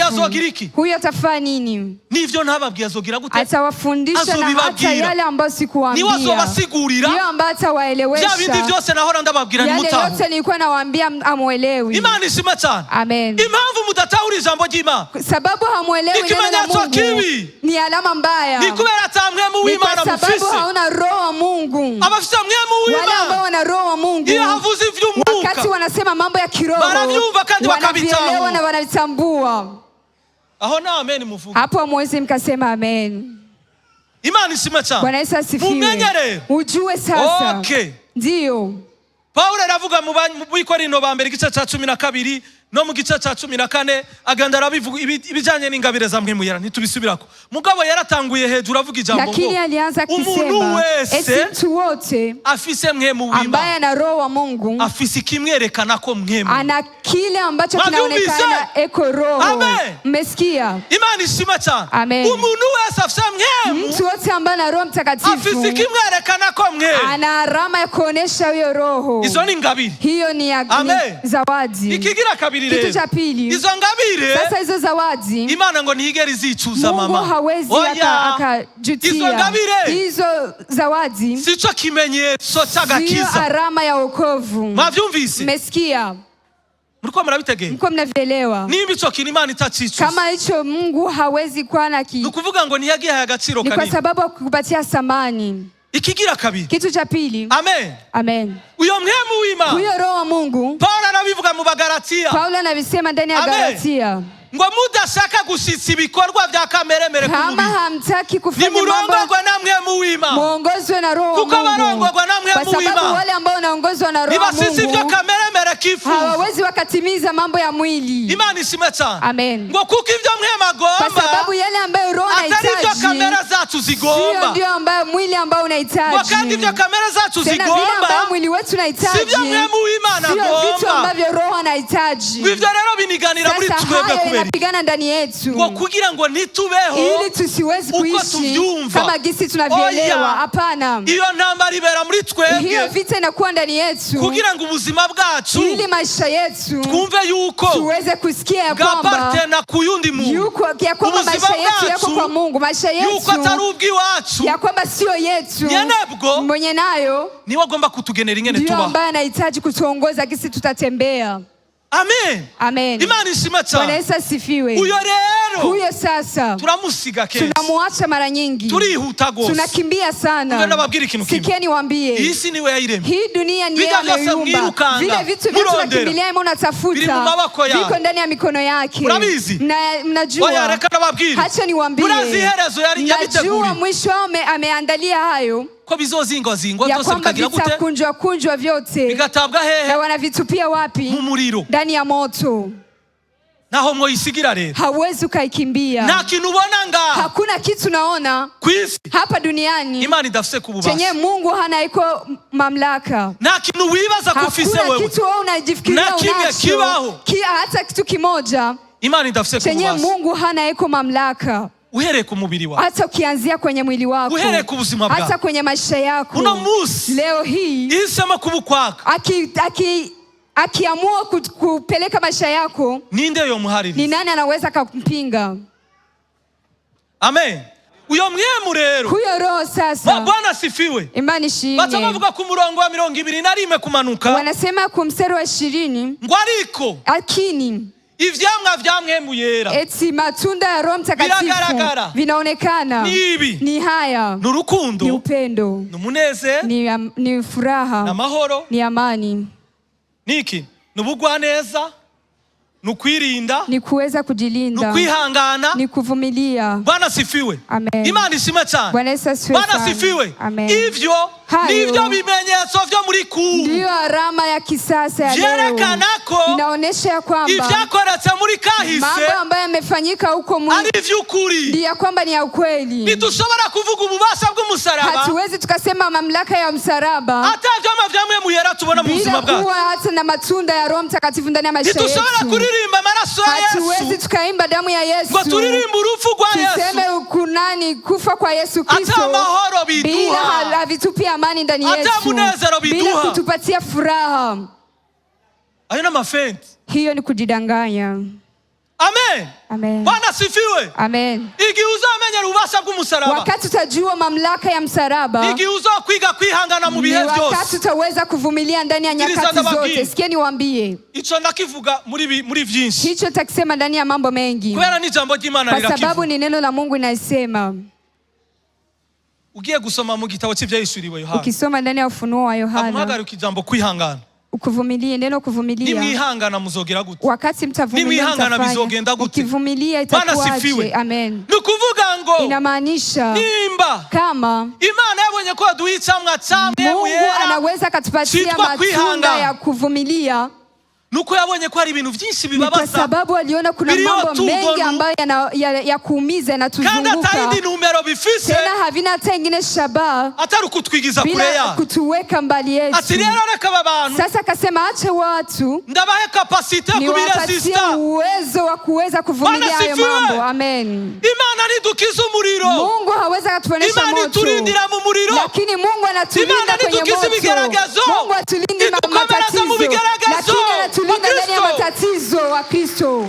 Huyo atafanya nini? Nivyo ntababwiye azogira gute? Atawafundisha na hata yale ambayo sikuambia. Ni wazobasigurira, niyo ambayo atawaelewesha. Bya bindi byose nahora ndababwira ni mutaho. Yale yote nilikuwa nawaambia amuelewi. Imana ishima cyane. Amen. Impamvu mudatahura ijambo ry'Imana, sababu hamuelewi neno la Mungu, ni alama mbaya. Ni kubera atamwemu w'Imana mufise, sababu hauna roho wa Mungu. Abafite mwemu w'Imana, wale ambao wana roho wa Mungu, iyo havuze ivy'umwuka, wakati wanasema mambo ya kiroho, baravyumva kandi bakabitahura na wanalitambua. Aho na amen muvuga. Hapo mwezi mkasema amen. Imana ishimwe cyane. Bwana Yesu asifiwe. Mumenye rero. Ujue sasa. Okay. Ndio. Paulo aravuga mu Bikorino ba mbere igice cya 12 no mu gice cya 14 aganda arabivuga ibijanye n'ingabire za Mwemu Yera ntitubisubirako. Mugabo yaratanguye hejuru avuga ijambo ngo lakini alianza kusema esi mtu wote afise Mwemu w'Imana ambaye ana roho wa Mungu afise kimwerekana ko Mwemu ana kile ambacho kinaonekana eko roho. Mmesikia? Imana ishimwe cyane. Umuntu wese afise Mwemu, mtu wote ambaye ana Roho Mtakatifu afise kimwerekana ko Mwemu ana alama ya kuonesha huyo roho. Izo ni ngabire. Hiyo ni zawadi. Ikigira kabiri rero. Kitu cha pili. Izo ngabire. Sasa hizo zawadi Imana ngo ntigera izicuza mama. Mungu hawezi akajutia. Izo ngabire. Hizo zawadi sico kimenyetso cy'agakiza. Sio alama ya wokovu. Mwavyumvise? Mmesikia? Mlikuwa mnabitegeye? Mko mnavielewa? Nimba ico kintu Imana itacicuza. Kama hicho Mungu hawezi kuwa na nukuvuga ngo niyagiye agaciro kanini. Ni kwa sababu akukupatia thamani. Ikigira kabiri. Kitu cha pili. Amen. Amen. Uyo Mwemu w'Imana. Huyo roho wa Mungu. Paulo anabivuga mu Bagalatia. Paulo anabisema ndani ya Galatia. Ngo mudashaka gushitsa ibikorwa bya kameremere ku mubiri. Kama hamtaki kufanya mambo. Nimurongorwa na Mwemu w'Imana. Muongozwe na roho wa Mungu. Kuko barongorwa na Mwemu w'Imana. Kwa sababu wale ambao wanaongozwa na roho wa Mungu. Nibasisi ibyo kameremere kifu. Hawawezi wakatimiza mambo ya mwili. Imana ishimwe cyane. Amen. Ngo kuko ibyo Mwemu agomba. Kwa sababu yale ambayo roho anahitaji. Atari ibyo kamera zacu zigomba. Sio ndio ambayo mwili ambao unahitaji. Ngo kandi ibyo kamera zacu zigomba. Tena vile ambayo mwili wetu unahitaji. Sivyo Mwemu w'Imana agomba. Sio vitu ambavyo roho anahitaji. Hivyo rero biniganira muri twebwe kubera. Inapigana ndani yetu. Ngo kugira ngo nitubeho. Ili tusiwezi kuishi kama gisi tunavyoelewa. Hapana. Iyo ntambara ibera muri twebwe. Hiyo vita inakuwa ndani yetu. Kugira ngo ubuzima bwacu. Ili maisha yetu. Twumve yuko. Tuweze kusikia ya kwamba. Gapartena kuyundi Mungu. Yuko ya kwamba maisha yetu yako kwa Mungu. Maisha yetu. Yuko atari ubwiwacu. Ya kwamba sio yetu. Nyenebwo. Mwenye nayo. Niwe agomba kutugenera ingene tuba. Ndio ambaye anahitaji kutuongoza gisi tutatembea. Amen. Amen. Imana ishimwe cyane. Bwana Yesu asifiwe. Uyo rero. Huyo sasa. Turamusiga kenshi. Tunamuacha mara nyingi. Turihuta gose. Tunakimbia sana. Ngenda babwira ikintu kimwe. Sikieni waambie. Isi niwe yayiremye. Hii dunia ni yeye ameiumba. Vile vitu vyote tunakimbilia yeye unatafuta. Viko ndani ya mikono yake. Murabizi? Mnajua. Oya reka nababwire. Acha niwaambie. Murazi herezo yabiteguri. Najua mwisho ameandalia hayo. Ko bizozingwa byose bikagira gute? Kunjwa vyote. Bigatabwa hehe? Na wanavitupia wapi? Mu muriro. Ndani ya moto. Naho mwoyisigira rero. Hauwezi ukaikimbia. Nta kintu ubona nga. Hakuna kitu naona kwisi hapa duniani Imana idafise kububasha. Chenye Mungu hana iko mamlaka. Nta kintu wibaza kufise wewe. Hakuna kitu wewe unajifikiria unacho. Hata kitu kimoja. Imana idafise kububasha. Chenye Mungu hana iko mamlaka. Uhereye ku mubiri wako. Hata ukianzia kwenye mwili wako. Uhereye ku buzima bwako. Hata kwenye maisha yako. Uno musi. Leo hii. Isema kubukwaka. Akiamua kupeleka maisha yako. Ninde yo muhaririza? Ni nani anaweza kumpinga? Amen. Uyo Mwemu rero. Huyo roho sasa. Bwana sifiwe. Imani shimwe. Bacha bavuga ku murongo wa 21 kumanuka. Wanasema ku mstari wa 20. Ngo ariko. Akini. Ivyamwa vya Mwemu Yera. Eti matunda ya Roho Mtakatifu vinaonekana. Ni haya. Ni urukundo. Ni upendo. Ni umunezero. Ni furaha. Ni amahoro. Ni amani. Niki? Ni ubugwaneza. Ni ukwirinda. Ni kuweza kujilinda. Ni kwihangana. Ni kuvumilia. Bwana sifiwe. Amen. Imana ishimwe cyane. Bwana sifiwe. Amen. Ivyo nivyo bimenyetso vyo muri ku. Ndio alama ya kisasa ya leo. Vyerekana ko inaonesha ya kwamba ivyakoretse muri kahise. Mambo ambayo yamefanyika huko mwili. Ari vy'ukuri. Ndio kwamba ni ya ukweli. Nitushobora kuvuga ububasha bw'umusaraba. Hatuwezi tukasema mamlaka ya msalaba. Hata vyama vya Mwemu Yera tubona mu buzima bwacu. Bila hata na matunda ya Roho Mtakatifu ndani ya maisha yetu. Nitushobora kuririmba amaraso ya Yesu. Hatuwezi tukaimba damu ya Yesu. Ngo turirimba urupfu rwa Yesu. Tuseme kunani kufa kwa Yesu Kristo. Hata mahoro biduha. Bila havitupi amani ndani yetu. Hata munezero biduha. Bila kutupatia furaha. Ayo na mafenti. Hiyo ni kujidanganya. Amen. Amen. Bwana sifiwe. Amen. Igiuzo amenye ububasha bw'umusaraba. Wakati utajua mamlaka ya msalaba. Igiuzo kwiga kwihangana mu bihe byose. Wakati utaweza kuvumilia ndani ya nyakati zote. Sikia niwaambie. Ico ndakivuga muri vyinshi. Hicho takisema ndani ya mambo mengi. Kubera ni jambo ry'Imana rirakivuga. Kwa sababu ni neno la Mungu linasema. Ugiye gusoma mu gitabo cy'ivyahishuriwe Yohana. Ukisoma ndani ya Ufunuo wa Yohana. Amuhagaruka ijambo kwihangana. Ukuvumilie, neno kuvumilia. Nimwihangana muzogera gute? Wakati mtavumilia nimwihangana bizogenda gute? Ukivumilia itakuwaje? Amen. Nukuvuga ngo inamaanisha nimba kama Imana yabonye ko duhicamwa camwe Mungu anaweza katupatia matunda ya kuvumilia, nuko yabonye ko hari ibintu byinshi bibabaza, kwa sababu aliona kuna mambo mengi ambayo ya kuumiza na tuzunguka, tena havina hata ingine shabaha atari kutwigiza kure ya kutuweka mbali yetu. Sasa akasema ache watu ndabahe kapasite ya kubiresista, uwezo wa kuweza kuvumilia hayo mambo. Amen. Imana nidukiza umuriro, Mungu hawezi kutuonesha moto, Imana iturindira mu muriro, lakini Mungu anatulinda kwenye moto. Mungu atulinde na matatizo, lakini anatulinda ndani ya matatizo wa Kristo.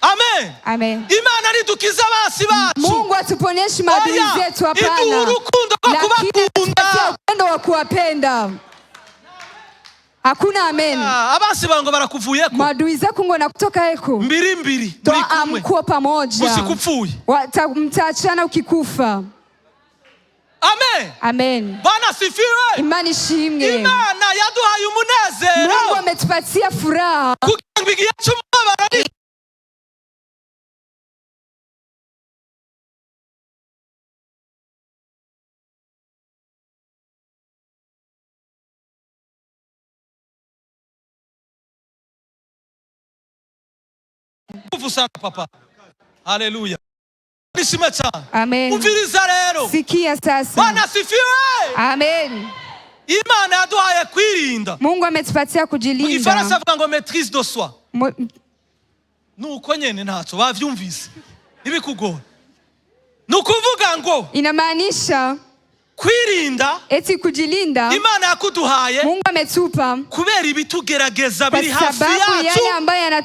Amen. Amen. Imana nidukiza basi bacu, Mungu atuponyeshi maadui zetu, hapana, lakini atupatie upendo wa kuwapenda. Hakuna amen. Abasi bango barakuvuyeko, maadui zako ngo nakutoka eko mbiri amkuwa pamoja, usikupfuye, mtaachana ukikufa. Amen. Amen. Bwana sifiwe. Imani shimwe. Imana yaduhaye umunezero, Mungu ametupatia furaha kugira yacu mabara nguvu sana papa. Haleluya. Amen. Mwumvirize rero. Sikia sasa. Bwana sifiwe. Amen. Imana yaduhaye kwirinda. Mungu ametupatia kujilinda. Igifaransa avuga ngo maîtrise de soi. Nuko nyene ntacyo bavyumvise. Ibikugora. Nukuvuga ngo inamaanisha kwirinda, eti kujilinda. Imana yakuduhaye Mungu ametupa kubera ibitugerageza biri hafi yacu, yale ambayo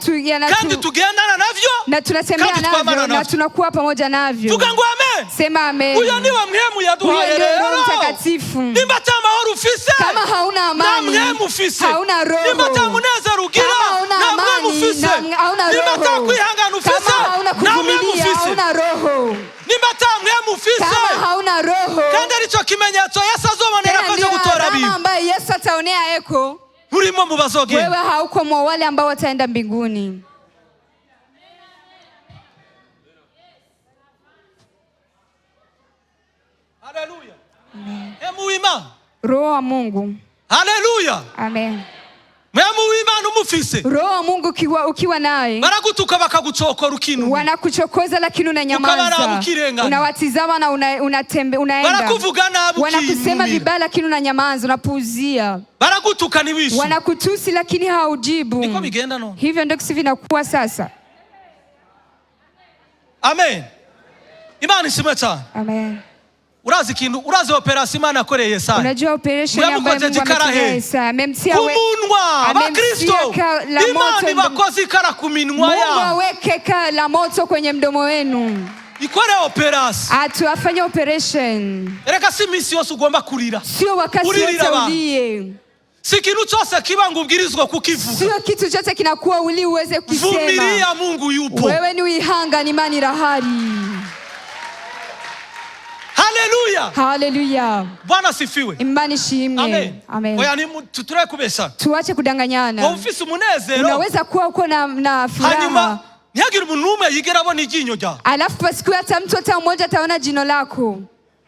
kandi tugendana navyo na tunatembea navyo na tunakuwa pamoja navyo. Vuga ngo amen. Sema amen. Uyo ni wa mwemu yaduhaye rero. Mtakatifu. Nimba tamahoro ufise, kama hauna amani, na mwemu ufise, hauna roho. Nimba tamunezero ugira, na mwemu ufise, hauna roho. nimba takwihangana ufise, na mwemu ufise, hauna roho. Nimba tamwemu ufise, kama hauna roho, kandi arico kimenyetso Yesu azobonera ko cyo gutora bibi, kama ambaye Yesu ataonea eko urimo mu bazogenda, wewe hauko mwa wale ambao wataenda mbinguni. Haleluya. Emu wima roho wa Mungu. Haleluya. Amen. Mwemu w'Imana umufise, roho wa Mungu ukiwa naye, baragutuka bakagucokora ukinu, wanakuchokoza lakini unanyamaza, unawatizama na unaenda, barakuvuga nabi, wanakusema vibaya lakini unanyamaza, unapuuzia, baragutuka nibishi, wanakutusi lakini haujibu. Niko bigenda no, hivyo ndio kisivyo inakuwa sasa. Amen. Imana ishimwe cyane. Amen. Urazi operasi Imana yakoreye Yesaya. Unajua operation ambayo Mungu amefanya Yesaya, amemtia kumunwa wa Kristo. Imana ibakoze ikara kuminwa ya. Mungu aweke la moto kwenye mdomo wenu. Ikore operasi. Afanye operation. Ereka si misi yose ugomba kurira. Sio wakati wote ulie. Si kitu cyose kiba ngo ubwirizwa kukivuga. Sio kitu chote kinakuwa uli uweze kusema. Vumilia, Mungu yupo. Wewe ni uihanga, ni imani rahari. Haleluya. Haleluya. Bwana sifiwe. Imani shimwe. Amen. Amen. Oya ni tuturaye kubesha. Tuache kudanganyana. Ufise umunezero. Unaweza kuwa uko na furaha. Hanyuma ntihagire umuntu umwe yigera abona iryinyo ryawe. Alafu pasiku hata mtu hata mmoja ataona jino lako.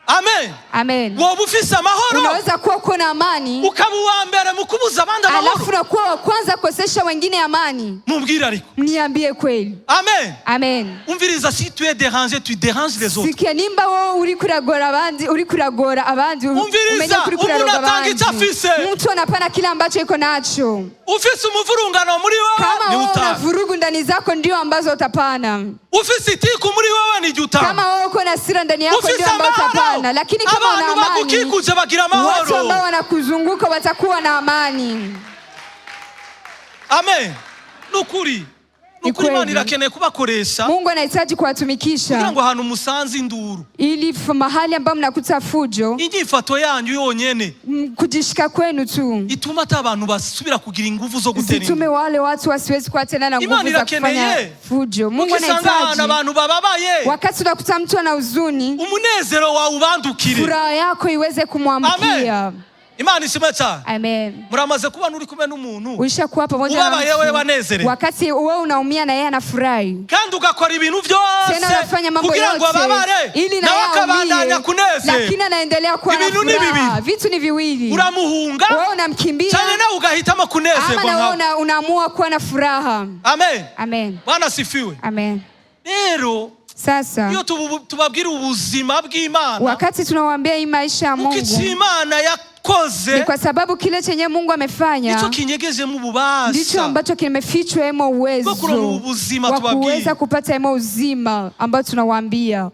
Amen. Amen. Wowe ufise amahoro. Unaweza kuwa uko na amani, ukaba uwa mbere mu kubuza abandi amahoro. Alafu unakuwa wa kwanza kukosesha wengine amani. Mumbwire ariko. Mniambie kweli. Amen. Amen. Umviriza, si tu es dérangé, tu déranges les autres. Sikia nimba wowe uri kuragora abandi, umenya kuri kuragora abandi. Mtu anapana kila ambacho iko nacho. Ufise umuvurungano muri wewe ni utana. Kama vurugu ndani zako ndio ambazo utapana. Ufise itiku muri wewe ni utana. Kama wewe uko na hasira ndani yako ndio ambazo utapana. Lakini kama una amani, watu ambao wanakuzunguka watakuwa na amani. Amen. Nukuri Imana irakeneye kubakoresha. Mungu anahitaji kuwatumikisha. Kugira ngo ahantu musanze induru, ili mahali ambapo mnakuta fujo, inyifato yanyu yonyene, kujishika kwenu tu, ituma ata abantu basubira kugira ingufu zo gutera. Itume wale watu wasiwezi kuwa tena na nguvu za kufanya fujo. Mungu anahitaji abantu bababaye, wakati unakuta mtu ana huzuni, umunezero wawe ubandukire, furaha yako iweze kumwamkia. Imana ishimwe cyane. Amen. Muramaze kubana uri kumwe n'umuntu Ulishakuwa pamoja na ubabaye wewe banezerewe. Wakati wewe unaumia na yeye anafurahi. Kandi ugakora ibintu byose Tena anafanya mambo kugira ngo yote ababare ili na nawe akabandanya kunezerwa. Lakini anaendelea kuwa na furaha. Vitu ni viwili. Uramuhunga wewe unamkimbia cyane nawe ugahitamo kunezerwa. Ama na wewe unaamua kuwa na furaha. Amen. Amen. Bwana sifiwe. Amen. Rero sasa iyo tubabwira ubuzima bw'Imana, wakati tunawaambia hii maisha ya Mungu, Imana yakoze ni kwa sababu kile chenye Mungu amefanya ndicho kinyegeje mu bubasha, ndicho ambacho kimefichwa hemo uwezo wa kuweza kupata hemo uzima ambao tunawaambia.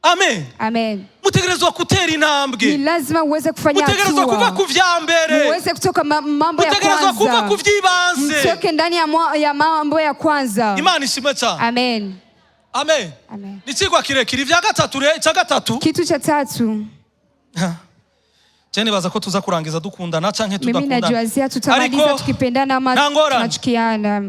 Amen. Amen. Mutegerezwa kutera intambwe. Ni lazima uweze kufanya hatua. Mutegerezwa kuva ku vyambere. Uweze kutoka mambo ya kwanza. Mutegerezwa kuva ku vyibanze. Mtoke ndani ya mambo ya kwanza. Imana ishimwe cyane. Amen. Amen. Amen. Nikigwa kirekire ivya gatatu. Kitu cha tatu. Jeni baza ko tuza kurangiza dukundana canke tudakundana. Mimi najiwazia tutamaliza tukipendana ama tunachukiana.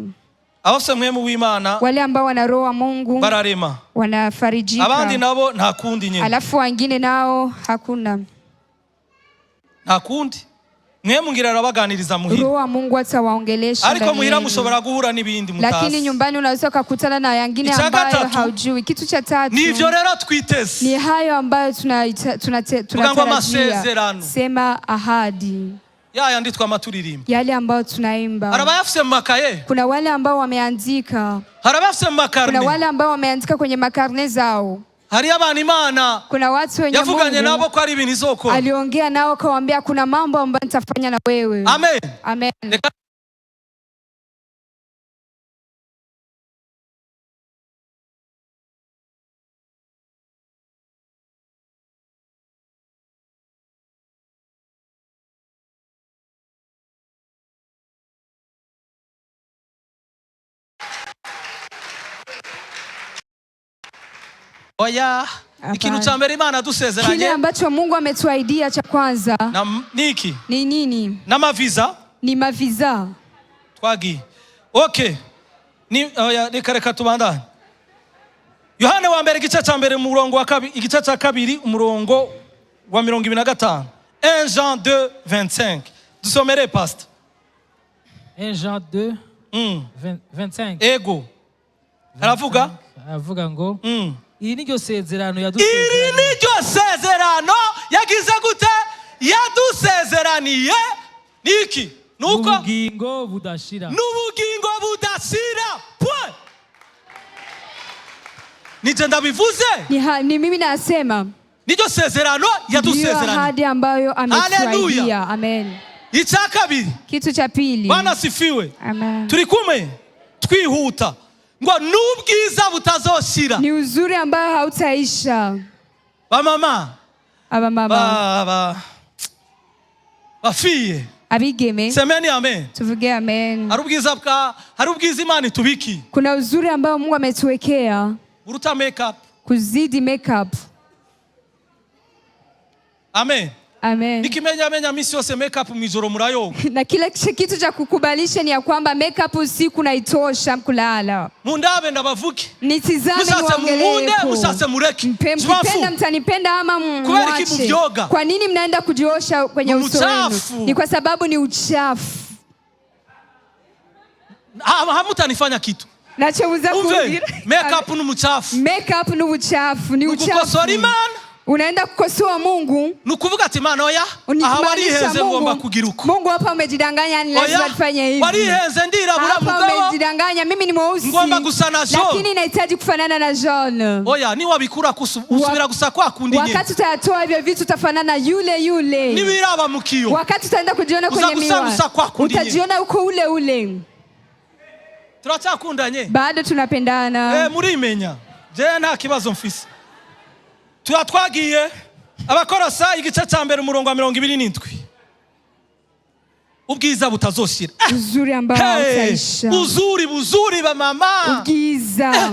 Abafise mwemu w'Imana, wale ambao wana roho wa Mungu bararema, wanafarijika. Abandi nabo nta kundi nyene. Alafu wengine nao hakuna. Nta kundi. Mwemu ngira arabaganiriza muhira. Roho wa Mungu atawaongelesha. Ariko muhira mushobora guhura n'ibindi mutasi. Lakini nyumbani unaweza kukutana na yangine ambayo haujui. Kitu cha tatu. Nivyo rero twiteze. Ni hayo ambayo tunatarajia. Sema ahadi. Yaya nditwa amaturirimba. Yale ambao tunaimba. Arabayafise mu makaye. Kuna wale ambao wameandika. Arabayafise mu makarne. Kuna wale ambao wameandika kwenye makarne zao. Hari abana Imana. Kuna watu wenye Mungu yavuganye nabo ko ari ibintu izokora. Aliongea nao kawaambia kuna mambo ambayo nitafanya na wewe. Amen. Amen. Oya, ikintu cha mbere Imana dusezeranye. Kile ambacho Mungu ametuahidia cha kwanza. Na niki? Ni nini? Na maviza? Ni maviza. Twagi. Okay. Ni oya reka tubandane. Yohana wa mbere igice cya mbere umurongo wa kabiri, igice cya kabiri umurongo wa 25. 1 Jean 2:25. Dusomere pastor. 1 Jean 2:25. Ego. Aravuga? Aravuga ngo iri niryo sezerano yagize gute? Yadusezeraniye niki? Nuko ubugingo budashira. N'ubugingo budashira. Point. Nije ndabivuze? Ni mimi nasema. Niryo sezerano yadusezeraniye. Ni ahadi ambayo ametuahidia. Amen. Icya kabiri. Kitu cha pili. Bwana sifiwe. Amen. Turi kumwe twihuta. Ngo n'ubwiza butazoshira. Ni uzuri ambao hautaisha. Bamama. Abamama. Bafiye. Abigeme. Semeni amen. Tuvuge amen. Hari ubwiza Imana tubiki. Kuna uzuri ambao Mungu ametuwekea. Uruta makeup. Kuzidi makeup. Amen. Amen. Nikimenya misi yose makeup mwijoro murayo. Na kile kitu cha kukubalisha ni ya kwamba makeup usiku naitosha kulala. Mundabe ndabavuki. Nitizame niwaongeleko. Musase mureki. Mpenda mtanipenda ama mwache. Kwa nini mnaenda kujiosha kwenye uso wenu? Ni kwa sababu ni uchafu. Hamutanifanya kitu. Nachoweza kumbira. Makeup ni uchafu. Makeup ni uchafu. Ni uchafu. Kukosora Imana. Unaenda kukosoa Mungu. Nukuvuga ati Imana oya. Warihenze ngomba kugira uko. Mungu hapa umejidanganya ni lazima tufanye hivi. Warihenze ndirabura mugabo. Hapa umejidanganya mimi ni mweusi. Ngomba gusa na John. Lakini nahitaji kufanana na John. Oya ni wabikura usubira gusa kwa kundi nye. Wakati utatoa hivyo vitu utafanana yule. Ni wiraba mukio. Wakati utaenda kujiona kwenye miwa. Utajiona uko ule. Turacyakundanye. Bado tunapendana. Murimenya. Je nta kibazo mfise. Twagiye abakorosa igice cya mbere umurongo wa 27. Ubwiza butazoshira. Uzuri ambao hautaisha. Uzuri ba mama. Ubwiza.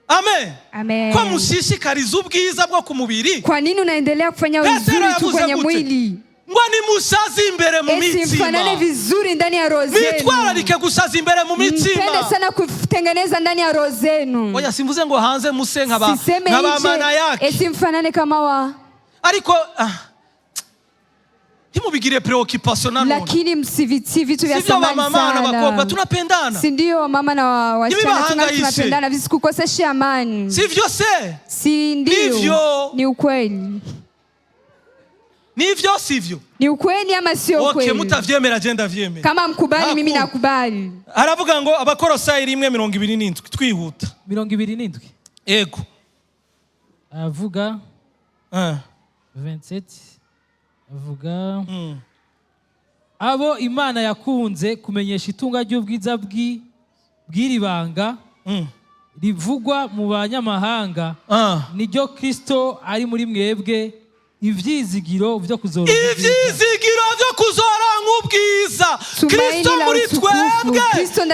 Amen. Amen. Kwa mushishikariza ubwiza bwo ku mubiri. Kwa nini unaendelea kufanya uzuri tu kwenye mwili? Ngo ni musazi imbere mu mitima. Mfanane vizuri ndani ya roho zenu. Mitwararike gusaza imbere mu mitima. Mpende sana kutengeneza ndani ya roho zenu. Oya simvuze ngo hanze muse nk'abamana yake. Simfanane kama wa. Ariko Ntimubigire preoccupation na none. Lakini msivitie vitu vya Sivyo thamani mama na bakobwa sana. tunapendana. Si ndio mama na wasichana tunapendana, visikukoseshe amani. Sivyo se? Si ndio? Nivyo. Ni ukweli. Nivyo sivyo? Ni ukweli ama sio ukweli? Okay, mutavyemera agenda vyemera. Kama mkubali mimi nakubali. Aravuga ngo Abakolosayi 1:27 twihuta. 27. Ego. Avuga 27. Avuga abo Imana yakunze kumenyesha itunga ry'ubwiza bw'iribanga rivugwa mu banyamahanga niryo Kristo ari muri mwebwe, ivyizigiro vyo kuzora ubwiza. Kristo muri twebwe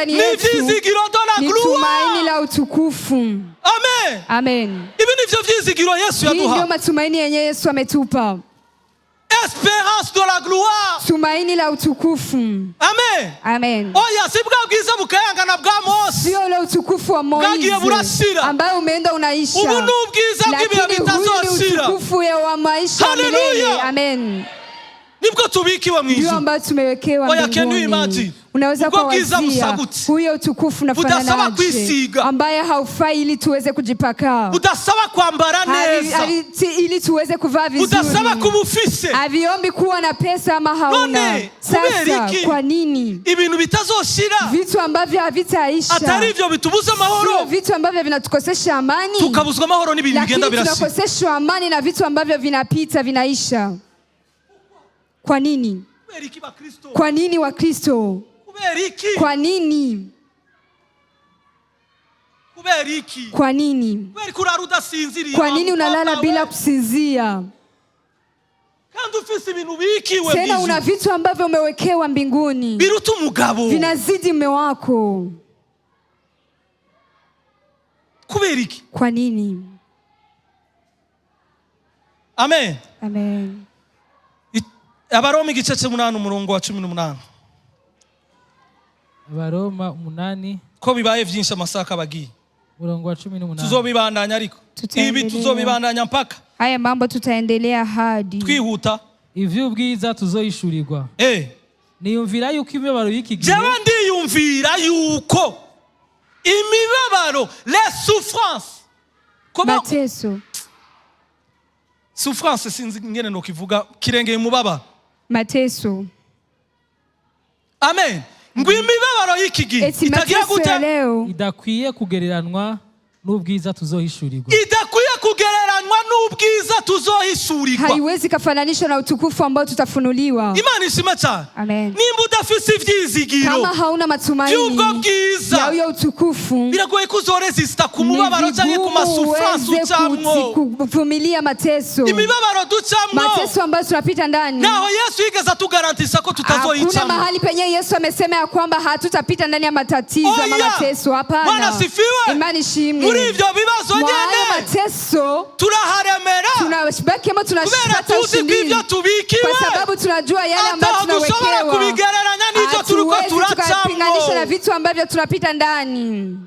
n'ivyizigiro do la gloire. Tumaini la utukufu. Amen. Amen. Ibi nivyo vyizigiro Yesu yaduha. Ndio matumaini yenye Yesu ametupa. Espérance de la gloire. Tumaini la utukufu. Amen. Amen. Oya si bwa bwiza bukayangana bwa Mose. Sio ule utukufu wa Moize ambao umeenda unaisha. Ubu n'ubwiza bw'ibihe bitazoshira. Utukufu wa maisha milele. Amen. Nibwo tubikiwa mu ijuru. Ndio ambao tumewekewa mbinguni. Unaweza kuwazia huyo utukufu unafananaje, ambaye haufai ili tuweze kujipaka, udasaba kwambara neza ili tuweze kuvaa vizuri, udasaba kubufise, aviombi kuwa na pesa ama hauna. Sasa kwa nini ibintu bitazoshira, vitu ambavyo havitaisha, atari ivyo bitubuza amahoro, vitu ambavyo vinatukosesha amani, tukabuzwa amahoro n'ibintu bigenda birashira, tunakoseshwa amani na vitu ambavyo vinapita vinaisha. Kwa nini? Kwa nini wa Kristo? Kwa nini? Kwa nini? Kwa nini unalala bila kusinzia? Tena una vitu ambavyo umewekewa mbinguni, vinazidi mume wako. Kwa nini? Amen. Amen. Abaroma 8:18. Abaroma 8 ko bibaye vyinshi amasaka bagiye. Murongo wa 18. Tuzobibandanya ariko. Ibi tuzobibandanya mpaka. Haya mambo tutaendelea hadi. Twihuta. Ivy'ubwiza tuzoyishurirwa. Niyumvira yuko imibabaro y'iki gihe. Jewe ndiyumvira yuko imibabaro, les souffrances. Mateso. Souffrance sinzi ngene no kivuga kirengeye mubaba. Mateso. Amen. Ngwimibabaro y'iki gihe itagira gute, idakwiye kugereranwa n'ubwiza tuzohishurirwa. Idakwiye kugereranwa n'ubwiza tuzohishurirwa. Haiwezi kafananishwa na utukufu ambao tutafunuliwa. Imana ishimwe cyane. Amen. Nimba udafise ivyizigiro, kama hauna matumaini y'ubwo bwiza, ya uyo utukufu, biragoye kuzoresista ku mubabaro cyangwa ku masouffrance ucamwo, kuvumilia mateso. Imibabaro ducamwo, mateso ambayo tunapita ndani. Naho Yesu yigeze atugarantisa ko tutazoyicamwo. Hakuna mahali penye Yesu amesema ya kwamba hatutapita ndani ya matatizo ama mateso. Hapana. Bwana sifiwe. Imani shimwe. Muri ivyo bibazo nyene mateso turaharemera, tunabaki kama tunashipata ushindi, kwa sababu tunajua yale ambayo tunawekewa. Kubigereranya n'ivyo turiko turacamwo na vitu ambavyo tunapita ndani.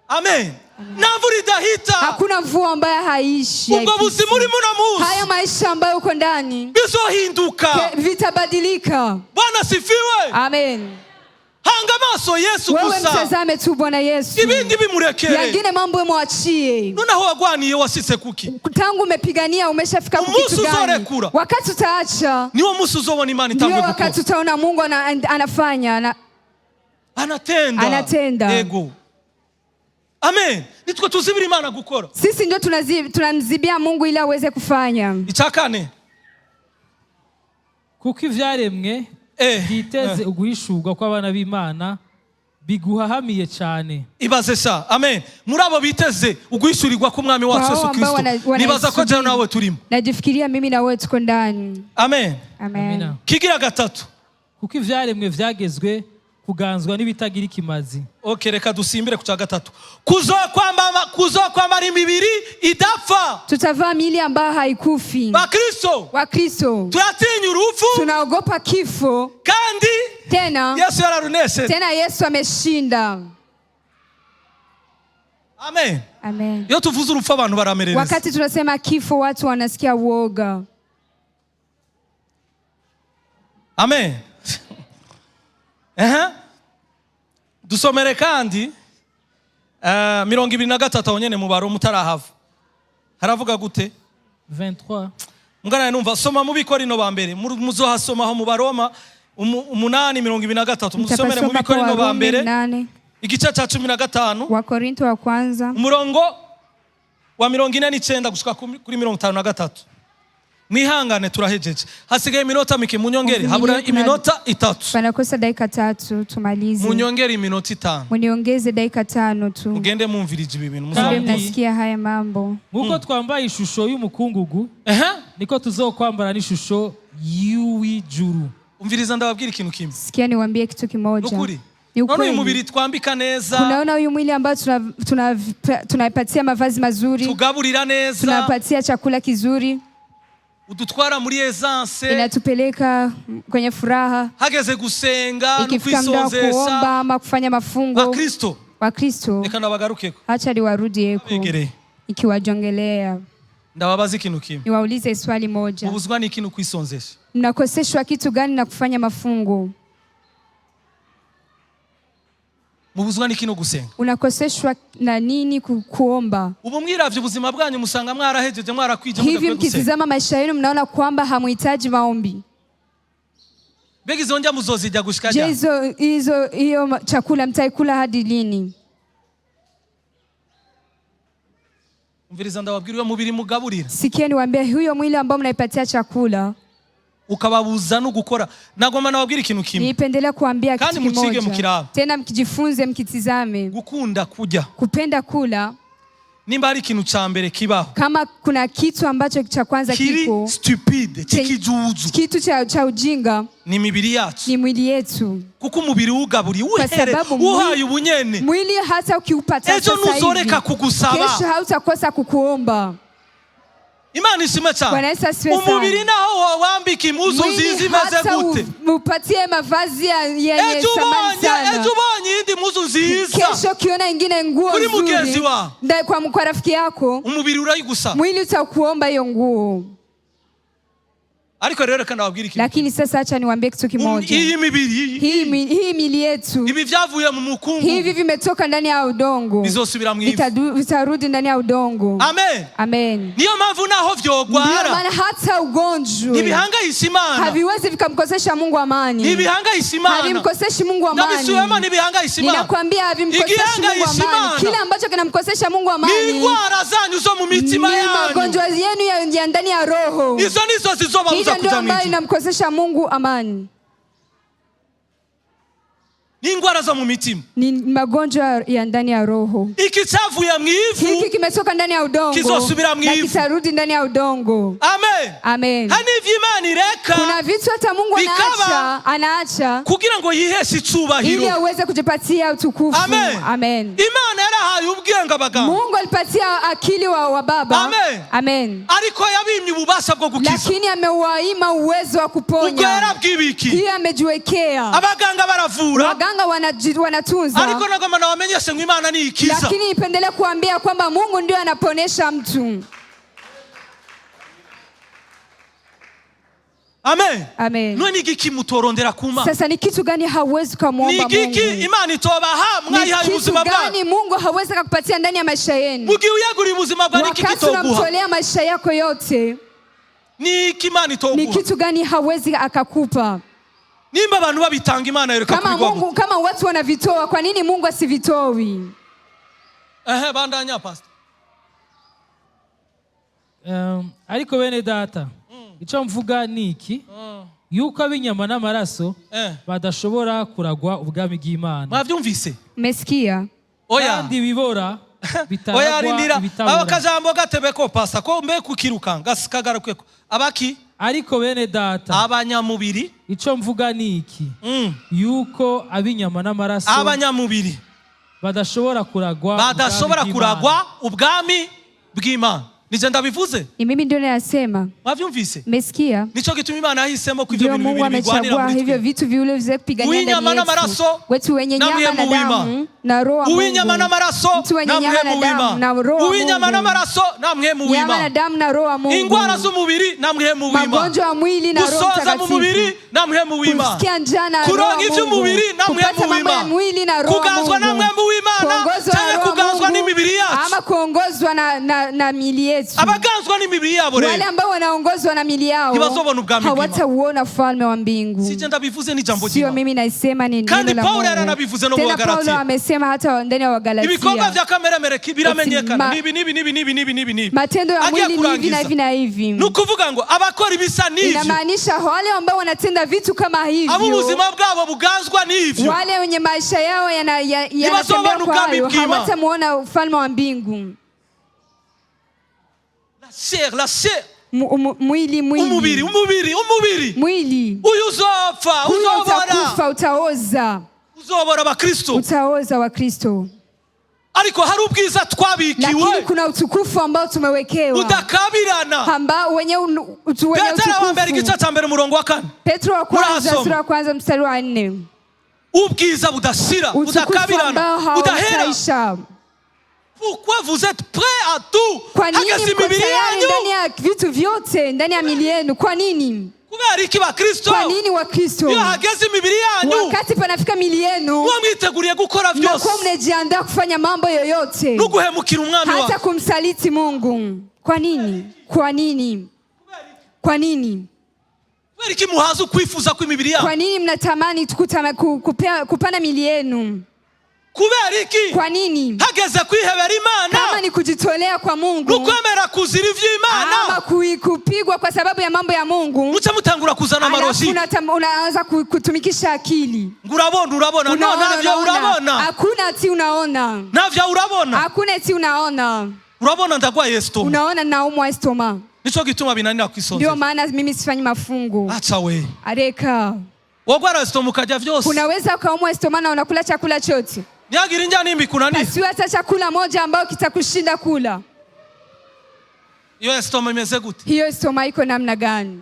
Amen. Navura idahita, hakuna mvua ambayo haishi. Ubwo buzima urimo unamuzi, haya maisha ambayo uko ndani bizohinduka, vitabadilika. Bwana sifiwe. Amen. Hanga maso Yesu gusa. Wewe mtazame tu Bwana Yesu. Ibindi bimurekere. Yangine mambo mwachie. Noneho wagwaniye wasitse kuki? Tangu umepigania umeshafika kitu gani? Wakati utaacha, niwo musi uzobona Imana itangwe gukora. Wakati utaona Mungu anafanya anatenda. Ego. Amen. Nitwe tuzibira Imana gukora. Sisi ndio tunamzibia Mungu ili aweze kufanya. Icyakane. Kuko ivyaremwe biteze uguhishurwa kw'abana b'Imana biguhahamiye cyane. Ibaze sha. Amen. Muri abo biteze uguhishurirwa k'umwami wacu Yesu Kristo. Nibaza ko je nawe turimo. Najifikiria mimi na wewe tuko ndani. Amen. Amen. Kigira gatatu. Kuko ivyaremwe vyagezwe kuganzwa n'ibitagira ikimazi. Okay, reka dusimbire ku cya gatatu. Kuzokwambara imibiri idapfa. Tutavaa miili ambayo haikufi. Wa Kristo. Turatinya urupfu. Tunaogopa kifo. Kandi tena Yesu yararuneshe. Tena Yesu ameshinda. Amen. Amen. Iyo tuvuze urupfu abantu baramerereza. Wakati tunasema kifo watu wanasikia uoga. Amen. Dusomere kandi 23 aho nyene mu baro mutarahava. Haravuga gute? 23. Mugana numva soma mu Bikorino ba mbere. Muzohasoma aho mu Baroma 8:23. Musomere mu Bikorino ba mbere. Igice cya 15. Wa Korinto wa kwanza. Umurongo wa 49 gushika kuri 53. Mwihangane turahejeje. Hasigaye iminota mike munyongere. Habura iminota 3. Panakosa dakika 3 tumalize. Munyongere iminota 5. Muniongeze dakika 5 tu. Mugende mwumvirije ibi bintu. Mnasikia haya mambo. Nkuko twambaye ishusho y'umukungugu, niko tuzokwambara n'ishusho y'ijuru. Umviriza ndababwira ikintu kimwe. Sikia niwaambie kitu kimoja. Nukuri. None uyu mubiri twambika neza. Unaona uyu mwili ambao tunaipatia mavazi mazuri. Tugaburira neza. Tunapatia chakula kizuri. Udutwara muri essence. Inatupeleka kwenye furaha. Hageze gusenga no kwisonzesha. Kuomba ama kufanya mafungo. Wa Kristo. Reka ndabagarukeko. Acha liwarudie ko. Ikiwajongelea. Ndababaza ikintu kimwe. Niwaulize swali moja. Mubuzwa ni ikintu kwisonzesha. Mnakoseshwa kitu gani na kufanya mafungo? Mubuzwa ni ikintu gusenga. Unakoseshwa na nini kuomba? Ubu mwiravye ubuzima bwanyu musanga mwarahejeje mwarakwije mudakwije. Hivi mkitizama maisha yenu mnaona kwamba hamuhitaji maombi. Begi zonja muzozija gushikaja. Hiyo chakula mtaikula hadi lini? Umviriza ndababwira mubiri mugaburira. Sikieni waambie huyo mwili ambao mnaipatia chakula ukababuza no gukora. Nagoma nababwira ikintu kimwe. Nipendelea kuambia kitu kimoja. Kandi mucige mukiraba. Tena mkijifunze mkitizame. Gukunda kujya. Kupenda kula. Nimba ari ikintu ca mbere kibaho. Kama kuna kitu ambacho cha kwanza kiko stupide, kikijuju. Kitu cha ujinga. Ni mibiri yacu. Ni mwili yetu. Kuko umubiri ugaburi uhaye ubunyene. Mwili hata ukiupata sasa hivi. Ejo nuzoreka kugusaba. Kesho hautakosa kukuomba. Imana ishimwe cyane. Umubiri naho wambika impuzu nziza imeze gute. Mupatie mavazi yenye thamani sana. Ejo ubonye indi mpuzu nziza. Kesho kiona ingine nguo nzuri. Kuri mugezi wa. Kwa rafiki yako. Umubiri urayigusa. Mwili utakuomba hiyo nguo. Ariko rero kana wabwira ikintu. Lakini sasa acha niwaambie kitu kimoja. Hii mibiri hii mili yetu. Ibi vyavuye mu mukungu. Hivi vimetoka ndani ya udongo. Bizosubira mu ivu. Vitarudi ndani ya udongo. Amen. Amen. Niyo mpamvu naho vyogwara. Maana hata ugonjwa. Nibihangayisha Imana. Haviwezi vikamkosesha Mungu amani. Nibihangayisha Imana. Havimkoseshi Mungu amani. Nabisuwema nibihangayisha Imana. Ninakwambia havimkoseshi Mungu amani. Kila ambacho kinamkosesha Mungu amani. Ni ngwara zanyu zo mu mitima yanyu. Ni magonjwa yenu ya ndani ya roho. Hizo nizo zizobabuza kujamii. Mkosesha Mungu amani. Ni ngwara zo mu mitima. Ni magonjwa ya ndani ya roho. Ikichavuye mu ivu. Hiki kimetoka ndani ya udongo. Kizosubira mu ivu. Na kitarudi ndani ya udongo. Amen. Amen. Hani vy'Imana ireka. Kuna vitu hata Mungu anaacha kugira ngo yiheshe icubahiro. Ili aweze kujipatia utukufu. Amen. Amen. Imana yarahaye ubwenge abaganga. Mungu alipatia akili wa baba. Amen. Amen. Ariko yabimye ububasha bwo gukiza. Lakini amewaima uwezo wa kuponya. Ubwo yarabwibiki. Hiyo amejiwekea. Abaganga baravura. Waganga wanatunza. Ariko nagoma nawamenyeshe ngo Imana ni ikiza. Lakini nipendelee kuambia kwamba Mungu ndio anaponesha mtu. Amen. Amen. None igiki mutorondera kuma. Sasa ni kitu gani hawezi kumuomba Mungu? Ni igiki Imana itobaha mwayihaye ubuzima bwanyu. Ni kitu gani Mungu hawezi kukupatia ndani ya maisha yenu? Mugiye uyagura ubuzima bwanyu kikitoguha. Wakati unamtolea maisha yako yote. Ni Imana itoguha. Ni kitu gani hawezi akakupa? Nimba abantu babitanga Imana yereka kubigwa. Kama watu wanavitoa, kwa nini Mungu asivitowi? Bandanya pastor. Ariko bene data. Ico mvuga niki? Yuko abinyama n'amaraso badashobora kuragwa ubwami bw'Imana. Mwavyumvise? Mesikia? Oya. Kandi bibora bitaragwa. Oya rindira. Abakajambo gatebeko pasta ko mbe kukiruka ngasikagarukweko. Abaki? Ariko bene data. Abanyamubiri. Ico mvuga niki? Yuko abinyama n'amaraso. Abanyamubiri badashobora kuragwa ubwami bw'Imana. nije ndabivuze. Ni mimi ndio nasema. Mwavyumvise? Mmesikia? Nico gituma Imana yahisemo ko ivyo bintu Mungu amechagua hivyo vitu viwili viweze kupigania ndani yetu. Wetu wenye nyama na damu na roho wa Mungu. Uwinyama n'amaraso na mpwemu w'Imana. Uwinyama n'amaraso na mpwemu w'Imana. Nyama na damu na roho wa Mungu. Ingwara z'umubiri na mpwemu w'Imana. Magonjwa ya mwili na roho mtakatifu. Gusoza mu mubiri na mpwemu w'Imana. Kusikia njaa na roho wa Mungu. Kuronka ivy'umubiri na mpwemu w'Imana. Kugazwa na mpwemu w'Imana. Cyangwa kugazwa n'imibiri yacu. Ama kuongozwa na miili yetu. Abagazwa n'imibiri yabo rero. Wale ambao wanaongozwa na miili yao hawatauona ufalme wa mbingu. Sije ndabivuze ni jambo jema. Sio mimi naisema, ni neno la Mungu. Kandi Paulo yaranabivuze no mu Galatia. Paulo amesema hata ndani ya Wagalatia. Ibikorwa vya kameremere biramenyekana. Nibi. Matendo ya mwili ni hivi na hivi na hivi. Nukuvuga ngo abakora ibisa n'ivyo. Inamaanisha wale ambao wanatenda vitu kama hivyo. Abo ubuzima bwabo bugazwa n'ivyo. Wale wenye maisha yao yanatembea kwa hayo, hawatamuona ufalme wa mbingu. La chair. Mwili. Umubiri. Mwili. Uyu uzobora. Utakufa, utaoza. Uzobora abakristo. Utaoza wa Kristo. Ariko hari ubwiza twabikiwe. Lakini kuna utukufu ambao tumewekewa. Udakabirana. Ambao wenye utukufu. Petro wa mbere igice cya mbere umurongo wa 4. Petro wa kwanza sura ya kwanza mstari wa 4. Ubwiza budashira, budakabirana, budahera. Pourquoi vous êtes prêts à tout? Kwa nini mko tayari ndani ya vitu vyote ndani ya miili yenu? Kwa nini? Kubera iki bakristo? Kwa nini Wakristo? Iyo hageze imibiri yanyu. Wakati panafika miili yenu. Mwiteguriye gukora vyose. Mnakuwa mnajiandaa kufanya mambo yoyote. Nuguhemukira umwami wa. Hata kumsaliti Mungu. Kwa nini? Kwa nini? Kwa nini? Kubera iki muhaza kwifuza kw'imibiri yanyu? Kwa nini mnatamani kupana miili yenu? Kubera iki? Kwa nini? Hageze kwihebera Imana. Kama ni kujitolea kwa Mungu. Nukwemera kuzira ivy'Imana. Ama kupigwa kwa sababu ya mambo ya Mungu. Mucha mutangura kuzana amarozi. Unaanza kutumikisha akili. Urabona. No, navyo urabona. Hakuna ati unaona. Navyo urabona. Hakuna ati unaona. Urabona ndagwa estoma. Unaona naumwa estoma. Nico gituma binanira kwisonza. Ndio maana mimi sifanyi mafungo. Acha we. Areka. Wogwara estoma ukajya vyose. Unaweza ukaumwa estoma na unakula chakula chote. Nyagira injya nimbi kunani? Basi hata chakula moja ambao kitakushinda kula. Iyo estoma imeze gute? Hiyo estoma iko namna gani?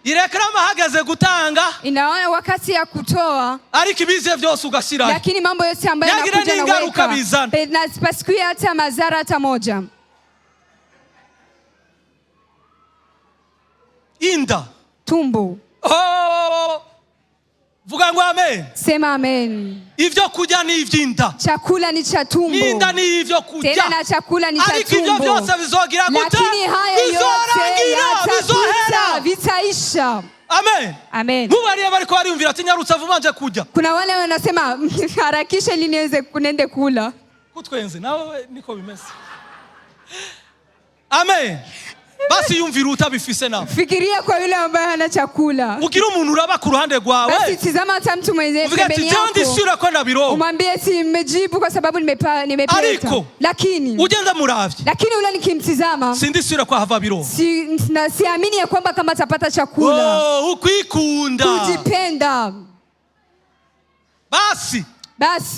Irekrama hageze gutanga. Inaona wakati ya kutoa. Ariko ibize vyose ugashira. Lakini mambo yote ambayo yanakuja na weka. Na pasiki hata madhara hata moja. Inda. Tumbo. Vuga ngo amen. Sema amen. Ivyo kurya ni ivy'inda. Chakula ni cha tumbo. Inda ni ivyo kurya. Tena na chakula ni cha tumbo. Ariko ivyo vyose bizogira gute? Lakini hayo yote bizohera, vitaisha. Amen. Amen. Mubariye bariko bariyumvira ati nyarutsa vumanje kujya. Kuna wale wanasema harakisha ili niweze kunende kula. Kutwenze nawe niko bimeze. Amen. Basi yumvira utabifise nawe. Fikiria kwa yule ambaye hana chakula. Ugira umuntu uraba ku ruhande rwawe. Basi tizama hata mtu mwenye pembeni yako. Ndisura kwenda biro. Umwambie si nimejibu kwa sababu nimepata. Ariko. Lakini. Ugenda muravye. Lakini ule nikimtizama. Sindisura kwa hava biro. Siamini ya kwamba kama atapata chakula. Ukwikunda. Kujipenda. Basi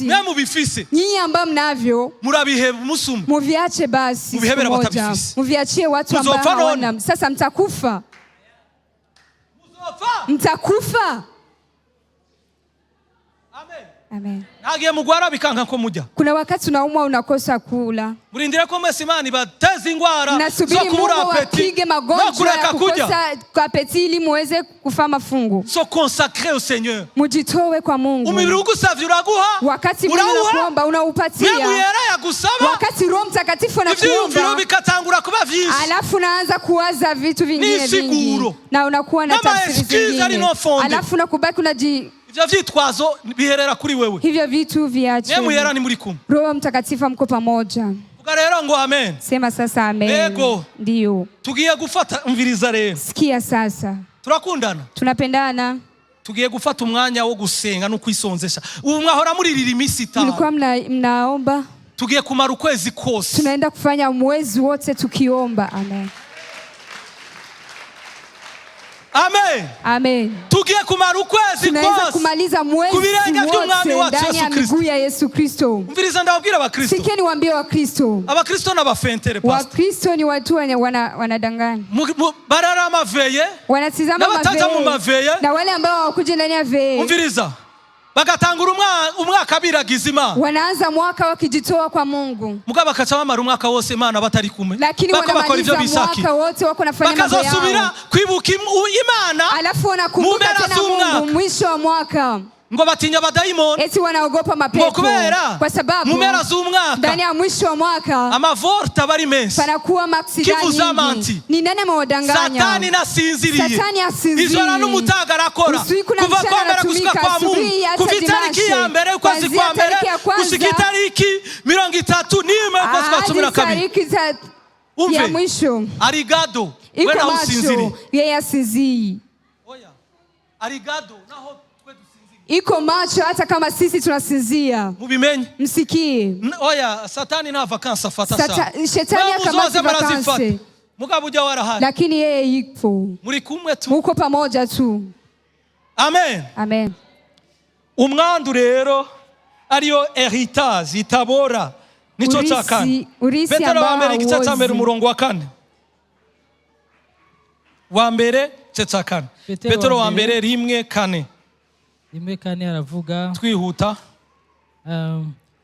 mwe mubifise. Nyinyi ambao mnavyo murabiheba umusuma. Muviache basi. Mubihebera batabifise. Muviachie watu ambao hawana. Sasa mtakufa. Mtakufa. Amen. Amen. Nagiye mugwara bikanka ko mujya. Kuna wakati unaumwa unakosa kula. Murindire ko mwese Imana bateze ingwara zo kubura apeti. Magonjwa ya kukosa apeti ili muweze kufa mafungu. So consacré au Seigneur. Mujitowe kwa Mungu. Umibiri ugusavye uraguha. Wakati Mungu anakuomba unaupatia. Wakati Roho Mtakatifu anakuomba. Ivyo bikatangura kuba vyinshi. Alafu unaanza kuwaza vitu vingine vingi. Na unakuwa na tafsiri zingine. Alafu unakubaki unaji ivyo vyitwazo biherera kuri wewe. Hivyo vitu viache. Mwe yera ni muri kumwe. Roho Mtakatifu mko pamoja. Vuga rero ngo amen. Sema sasa amen. Ego. Ndio. Tugiye gufata umviriza rero. Sikia sasa. Turakundana. Tunapendana. Tugiye gufata umwanya wo gusenga no kwisonzesha. Ubu mwahora muririra imisi 5. Mlikuwa mnaomba. Tugiye kumara ukwezi kose. Tunaenda kufanya mwezi wote tukiomba. Amen. Amen. Amen. Tugiye kumara ukwezi Tunaweza kumaliza mwezi wote ndani ya miguu ya Yesu Kristo. Umviriza ndababwira abakristo. Sikeni waambie Wakristo. Abakristo n'abafentere pastor. Wakristo ni watu wanadanganya. Barara maveye. Wanatizama maveye. Na wale ambao hawakuja ndani ya veye. Umviriza. Bagatangura umwaka biragiza Imana. Wanaanza mwaka wakijitoa kwa Mungu. Mugabo bakaca bamara umwaka wose Imana batari kumwe. Lakini wanamaliza mwaka wote wako nafanya mambo yao. Bakazosubira kwibuka Imana. Alafu wanakumbuka tena Mungu mwisho wa mwaka. Ngo batinya abadayimoni. Eti wanaogopa mapepo. Kwa sababu ndani ya mwisho wa mwaka amavorta bari menshi. Panakuwa maksidanyi. Ni nani amewadanganya? Satani nasinziriye. Satani asinziriye. Izora n'umutaga arakora. Kuva kwa mbere gushika kwa Mungu. Kuva itariki ya mbere ukwezi kwa mbere gushika itariki 30 n'imwe ukwezi kwa 12. Ya mwisho. Arigado. Wena usinziriye. Yeye asinziriye. Oya. Arigado naho iko macho hata kama sisi tunasinzia. Mubimenye. Msikie. Oya, Satani na vakansa fata sana. Shetani akamata vakansi. Mugabo ujya warahari. Lakini yeye yupo. Muri kumwe tu. Muko pamoja tu. Amen. Amen. Umwandu rero ariyo heritage itabora. Nico cyakane. Petero wa mbere igice cya mbere umurongo wa 4. Wa mbere igice cya 4. Petero wa mbere 1:4. Rimwe kane aravuga twihuta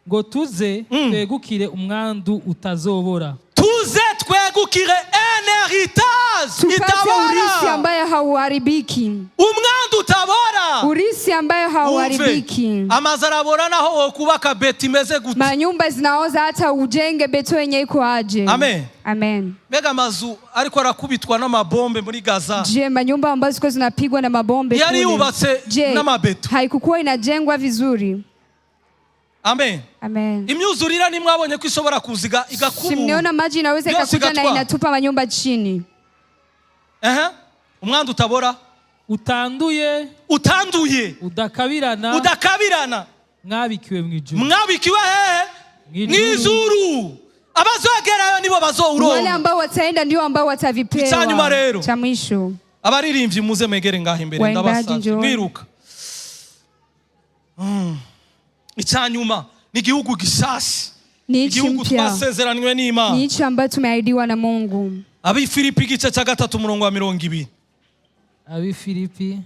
ngo tuze twegukire umwandu utazobora. Tuze twegukire heritage itabora. Urisi ambaye hauharibiki. Umwandu utabora. Urisi ambaye hauharibiki. Amazarabora naho wokubaka beti meze gute. Manyumba zinaoza hata ujenge beto yenye iko aje. Amen. Amen. Mega mazu ariko arakubitwa n'amabombe muri Gaza. Je, manyumba ambazo ziko zinapigwa na mabombe kule. Yari yubatse n'amabeto. Haikukuwa inajengwa vizuri. Amen. Amen. Imyuzurira ni mwabonye ko ishobora kuziga igakubu. Simniona maji inaweza ikakuja na inatupa manyumba chini. Umwandu utabora. Utanduye. Udakabirana. Mwabikiwe mwijuru. Mwabikiwe mw'ijuru. Abazogerayo nibo bazowuronka. Wale ambao wataenda ndio ambao watavipewa. Icyanyuma rero. Cha mwisho. Abaririmbyi muze megere ngaho imbere ndabasanje. Mwiruka. Icyanyuma ni igihugu gishasha. Igihugu twasezeranywe n'Imana. Ni ichi ambacho tumeahidiwa na Mungu. Abifilipi igice cya 3 umurongo wa 20. Abifilipi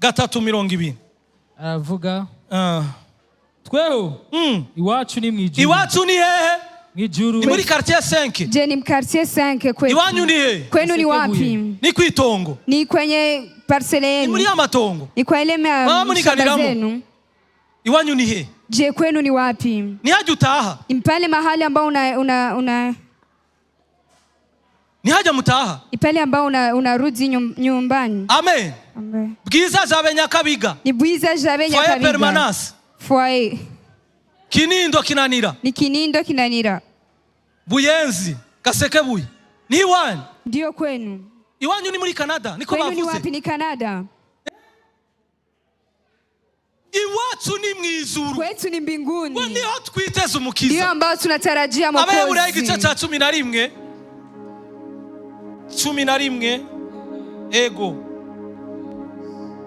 3:20. aravuga tweho iwacu ni mwijuru. Iwacu ni hehe? Mwijuru. Ni muri quartier 5. Je, ni quartier 5 kwetu. Iwanyu ni hehe? Kwenu ni wapi? Ni kwitongo. Ni kwenye parcela yenu. Ni muri amatongo. Ni kwa ile mashamba zenu. Iwanyu ni hehe? Je, kwenu ni wapi? Ni haja utaha. Ni pale mahali ambao Ni haja mutaha. Ni pale ambao unarudi nyumbani. Amen. Amen. Bwiza jabe Nyakabiga. Ni bwiza jabe Nyakabiga. Foyer permanence. Foyer. Kinindo kinanira. Ni Kinindo kinanira. Buyenzi, Gasekebuye. Ni iwanyu. Ndio kwenu. Iwanyu ni muri Canada, niko bavuze. Kwenu ni wapi? Ni Canada. Iwacu ni mwijuru. Kwetu ni mbinguni. Wani ho twiteze umukiza. Ndio ambao tunatarajia mwokozi. Abaheburayo igice cya 11. 11 ego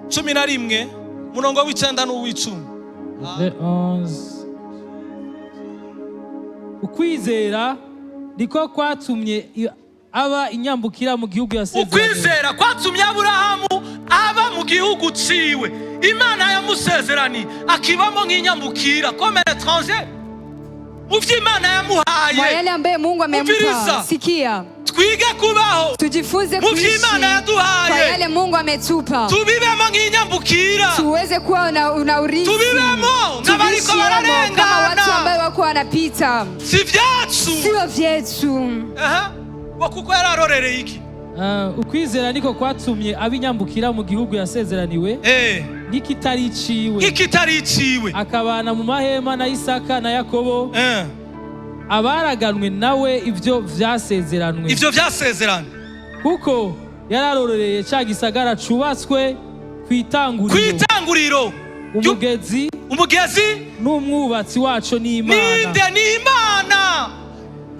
11 murongo w'icenda n'uw'icumi. Ukwizera niko kwatumye aba inyambukira mu gihugu yasezeranye. Ukwizera kwatumye Aburahamu aba mu gihugu ciwe Imana yamusezerani akibamo nk'inyambukira comme étranger. Uvye Imana yamuhaye. Kwa yale ambaye Mungu amempa. Sikia. Twige kubaho. Tujifunze kuishi. Uvye Imana yaduhaye. Kwa yale Mungu ametupa. Tubibemo nk'inyambukira. Tuweze kuwa una urithi. Tubibemo nk'abariko bararengana. Kama watu ambao wako wanapita. Si vyacu. Sio vyetu. Kuko yararorereye iki? Ukwizera niko kwatumye abinyambukira mu gihugu yasezeraniwe. Nk'ikitariciwe. Akabana mu mahema na Isaka na Yakobo. Abaraganwe nawe ivyo vyasezeranwe. Kuko yararorereye ca gisagara cubatswe kwitanguriro. Umugezi n'umwubatsi wacu ni Imana. Ninde ni Imana.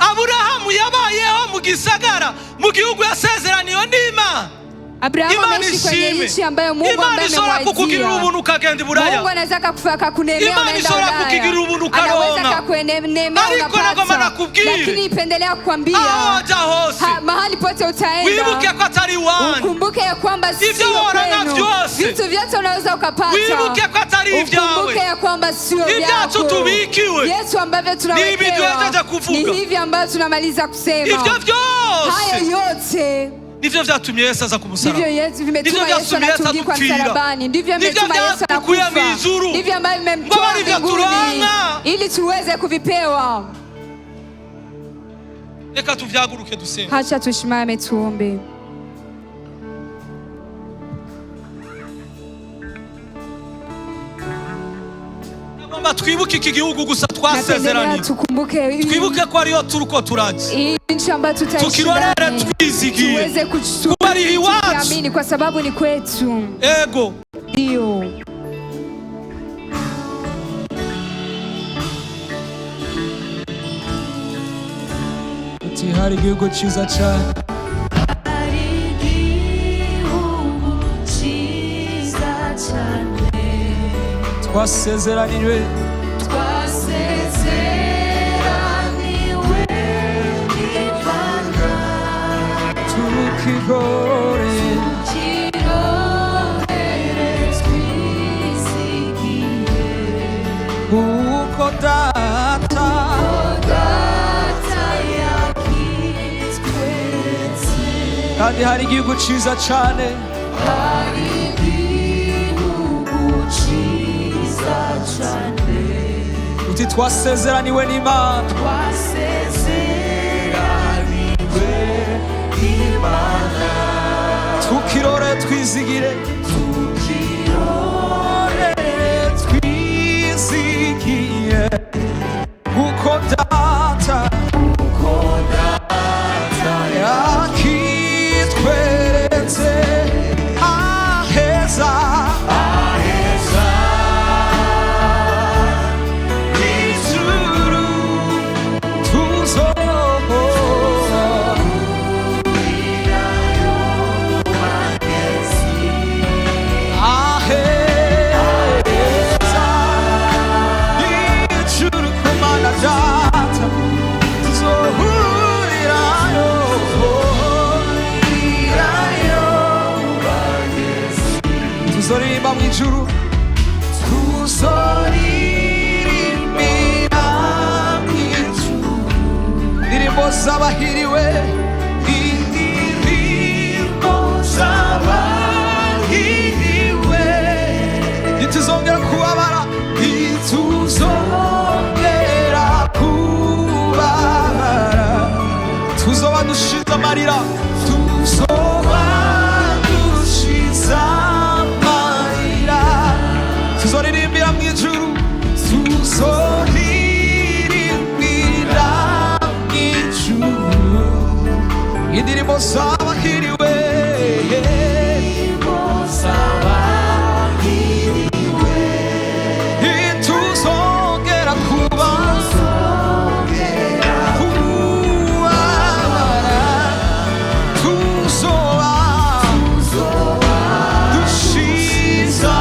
Aburahamu yabayeho mu gisagara mu gihugu yasezeraniwe n'Imana. Abrahamu ameishi kwenye nchi ambayo Mungu amemwaidia. Mungu anaweza kukunemea unaenda Ulaya. Anaweza kukunemea unapata. Lakini ipendelea kukwambia mahali pote utaenda ukumbuke ya kwamba sio kwenu. Vitu vyote unaweza ukapata. Ukumbuke ya kwamba sio vyako. Yesu ambavyo tunawekewa ni hivi ambavyo tunamaliza kusema. Haya yote ndivyo vyatumye Yesu aza kumusaraba. Ndivyo Yesu vimetuma Yesu anatungikwa msalabani. Ndivyo vimetuma Yesu anakufa. Ndivyo ambavyo vimemtoa mbinguni ili tuweze kuvipewa. Reka tuvyaguruke dusenge. Acha tushimame tuombe. Nagomba twibuke iki gihugu gusa twasezeranye. Twibuke ko ariyo turuko turaje. Tukirorera twizigiye kuba ari iwacu kwa sababu ni kwetu. Ego ndio hari igihugu cyiza cyane, twasezeraniwe uko data kandi hari igihugu cyiza cyane, uti twasezeraniwe n'Imana, tukirore twizigire, uko data yakitweretse aheza ijuru tuzohurirayo aheza ijuru kumana data tuzohurirayo tuzoririmba mw'ijuru, tuzoririmbira mw'ijuru indirimbo z'abahiriwe, indirimbo z'abahiriwe, ntituzongera kubabara, ntituzongera kubabara, tuzoba dushize amarira, tuzoba dushize tuzoririmbira mw'ijuru, tuzoririmbira mw'ijuru indirimbo z'abahiriwe, ntituzongera kubabara, tuzoba dushize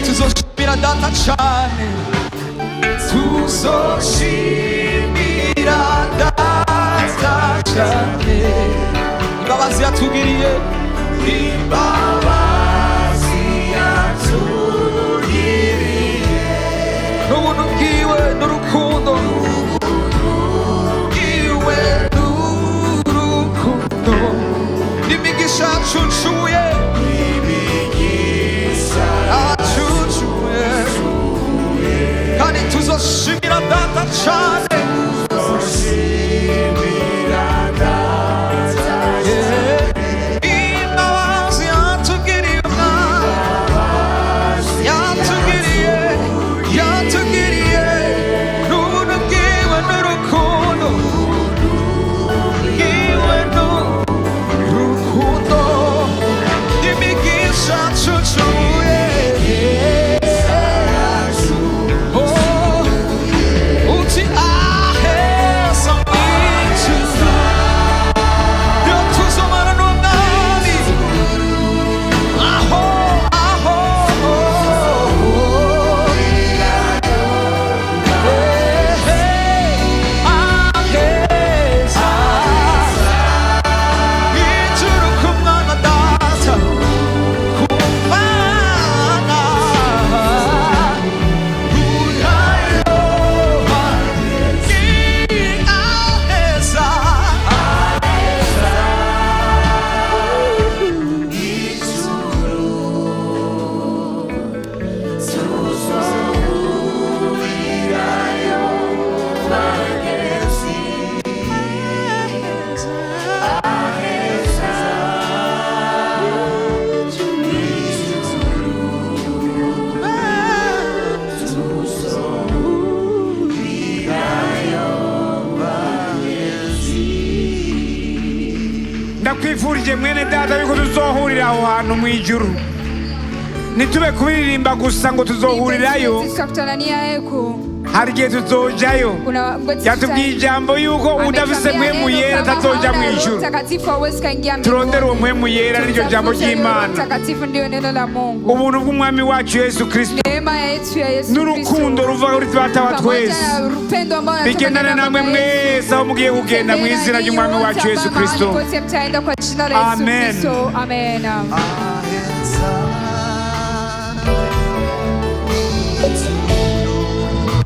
tuzoshimira data cyane, tuzoshimira data cyane, imbabazi yatugiriye, imbabazi yatugiriye, n'ubuntu bwiwe n'urukundo, bwiwe n'urukundo, n'imigisha yacucuye, kandi tuzoshimira data cyane, tuzoshimira data twifurije mwene data yuko tuzohurira aho hantu mu ijuru. Nitube kubiririmba gusa ngo tuzohurirayo, hari igihe tuzojayo. Yatubwiye ijambo yuko udafise mpwemu yera atazoja mu ijuru. Turondere uwo mpwemu yera, niryo jambo ry'Imana. Ubuntu bw'umwami wacu Yesu Kristo n'urukundo ruva kuri Data wa twese bigendane namwe mwese aho mugiye kugenda mu izina ry'umwami wacu Yesu Kristo. Amen.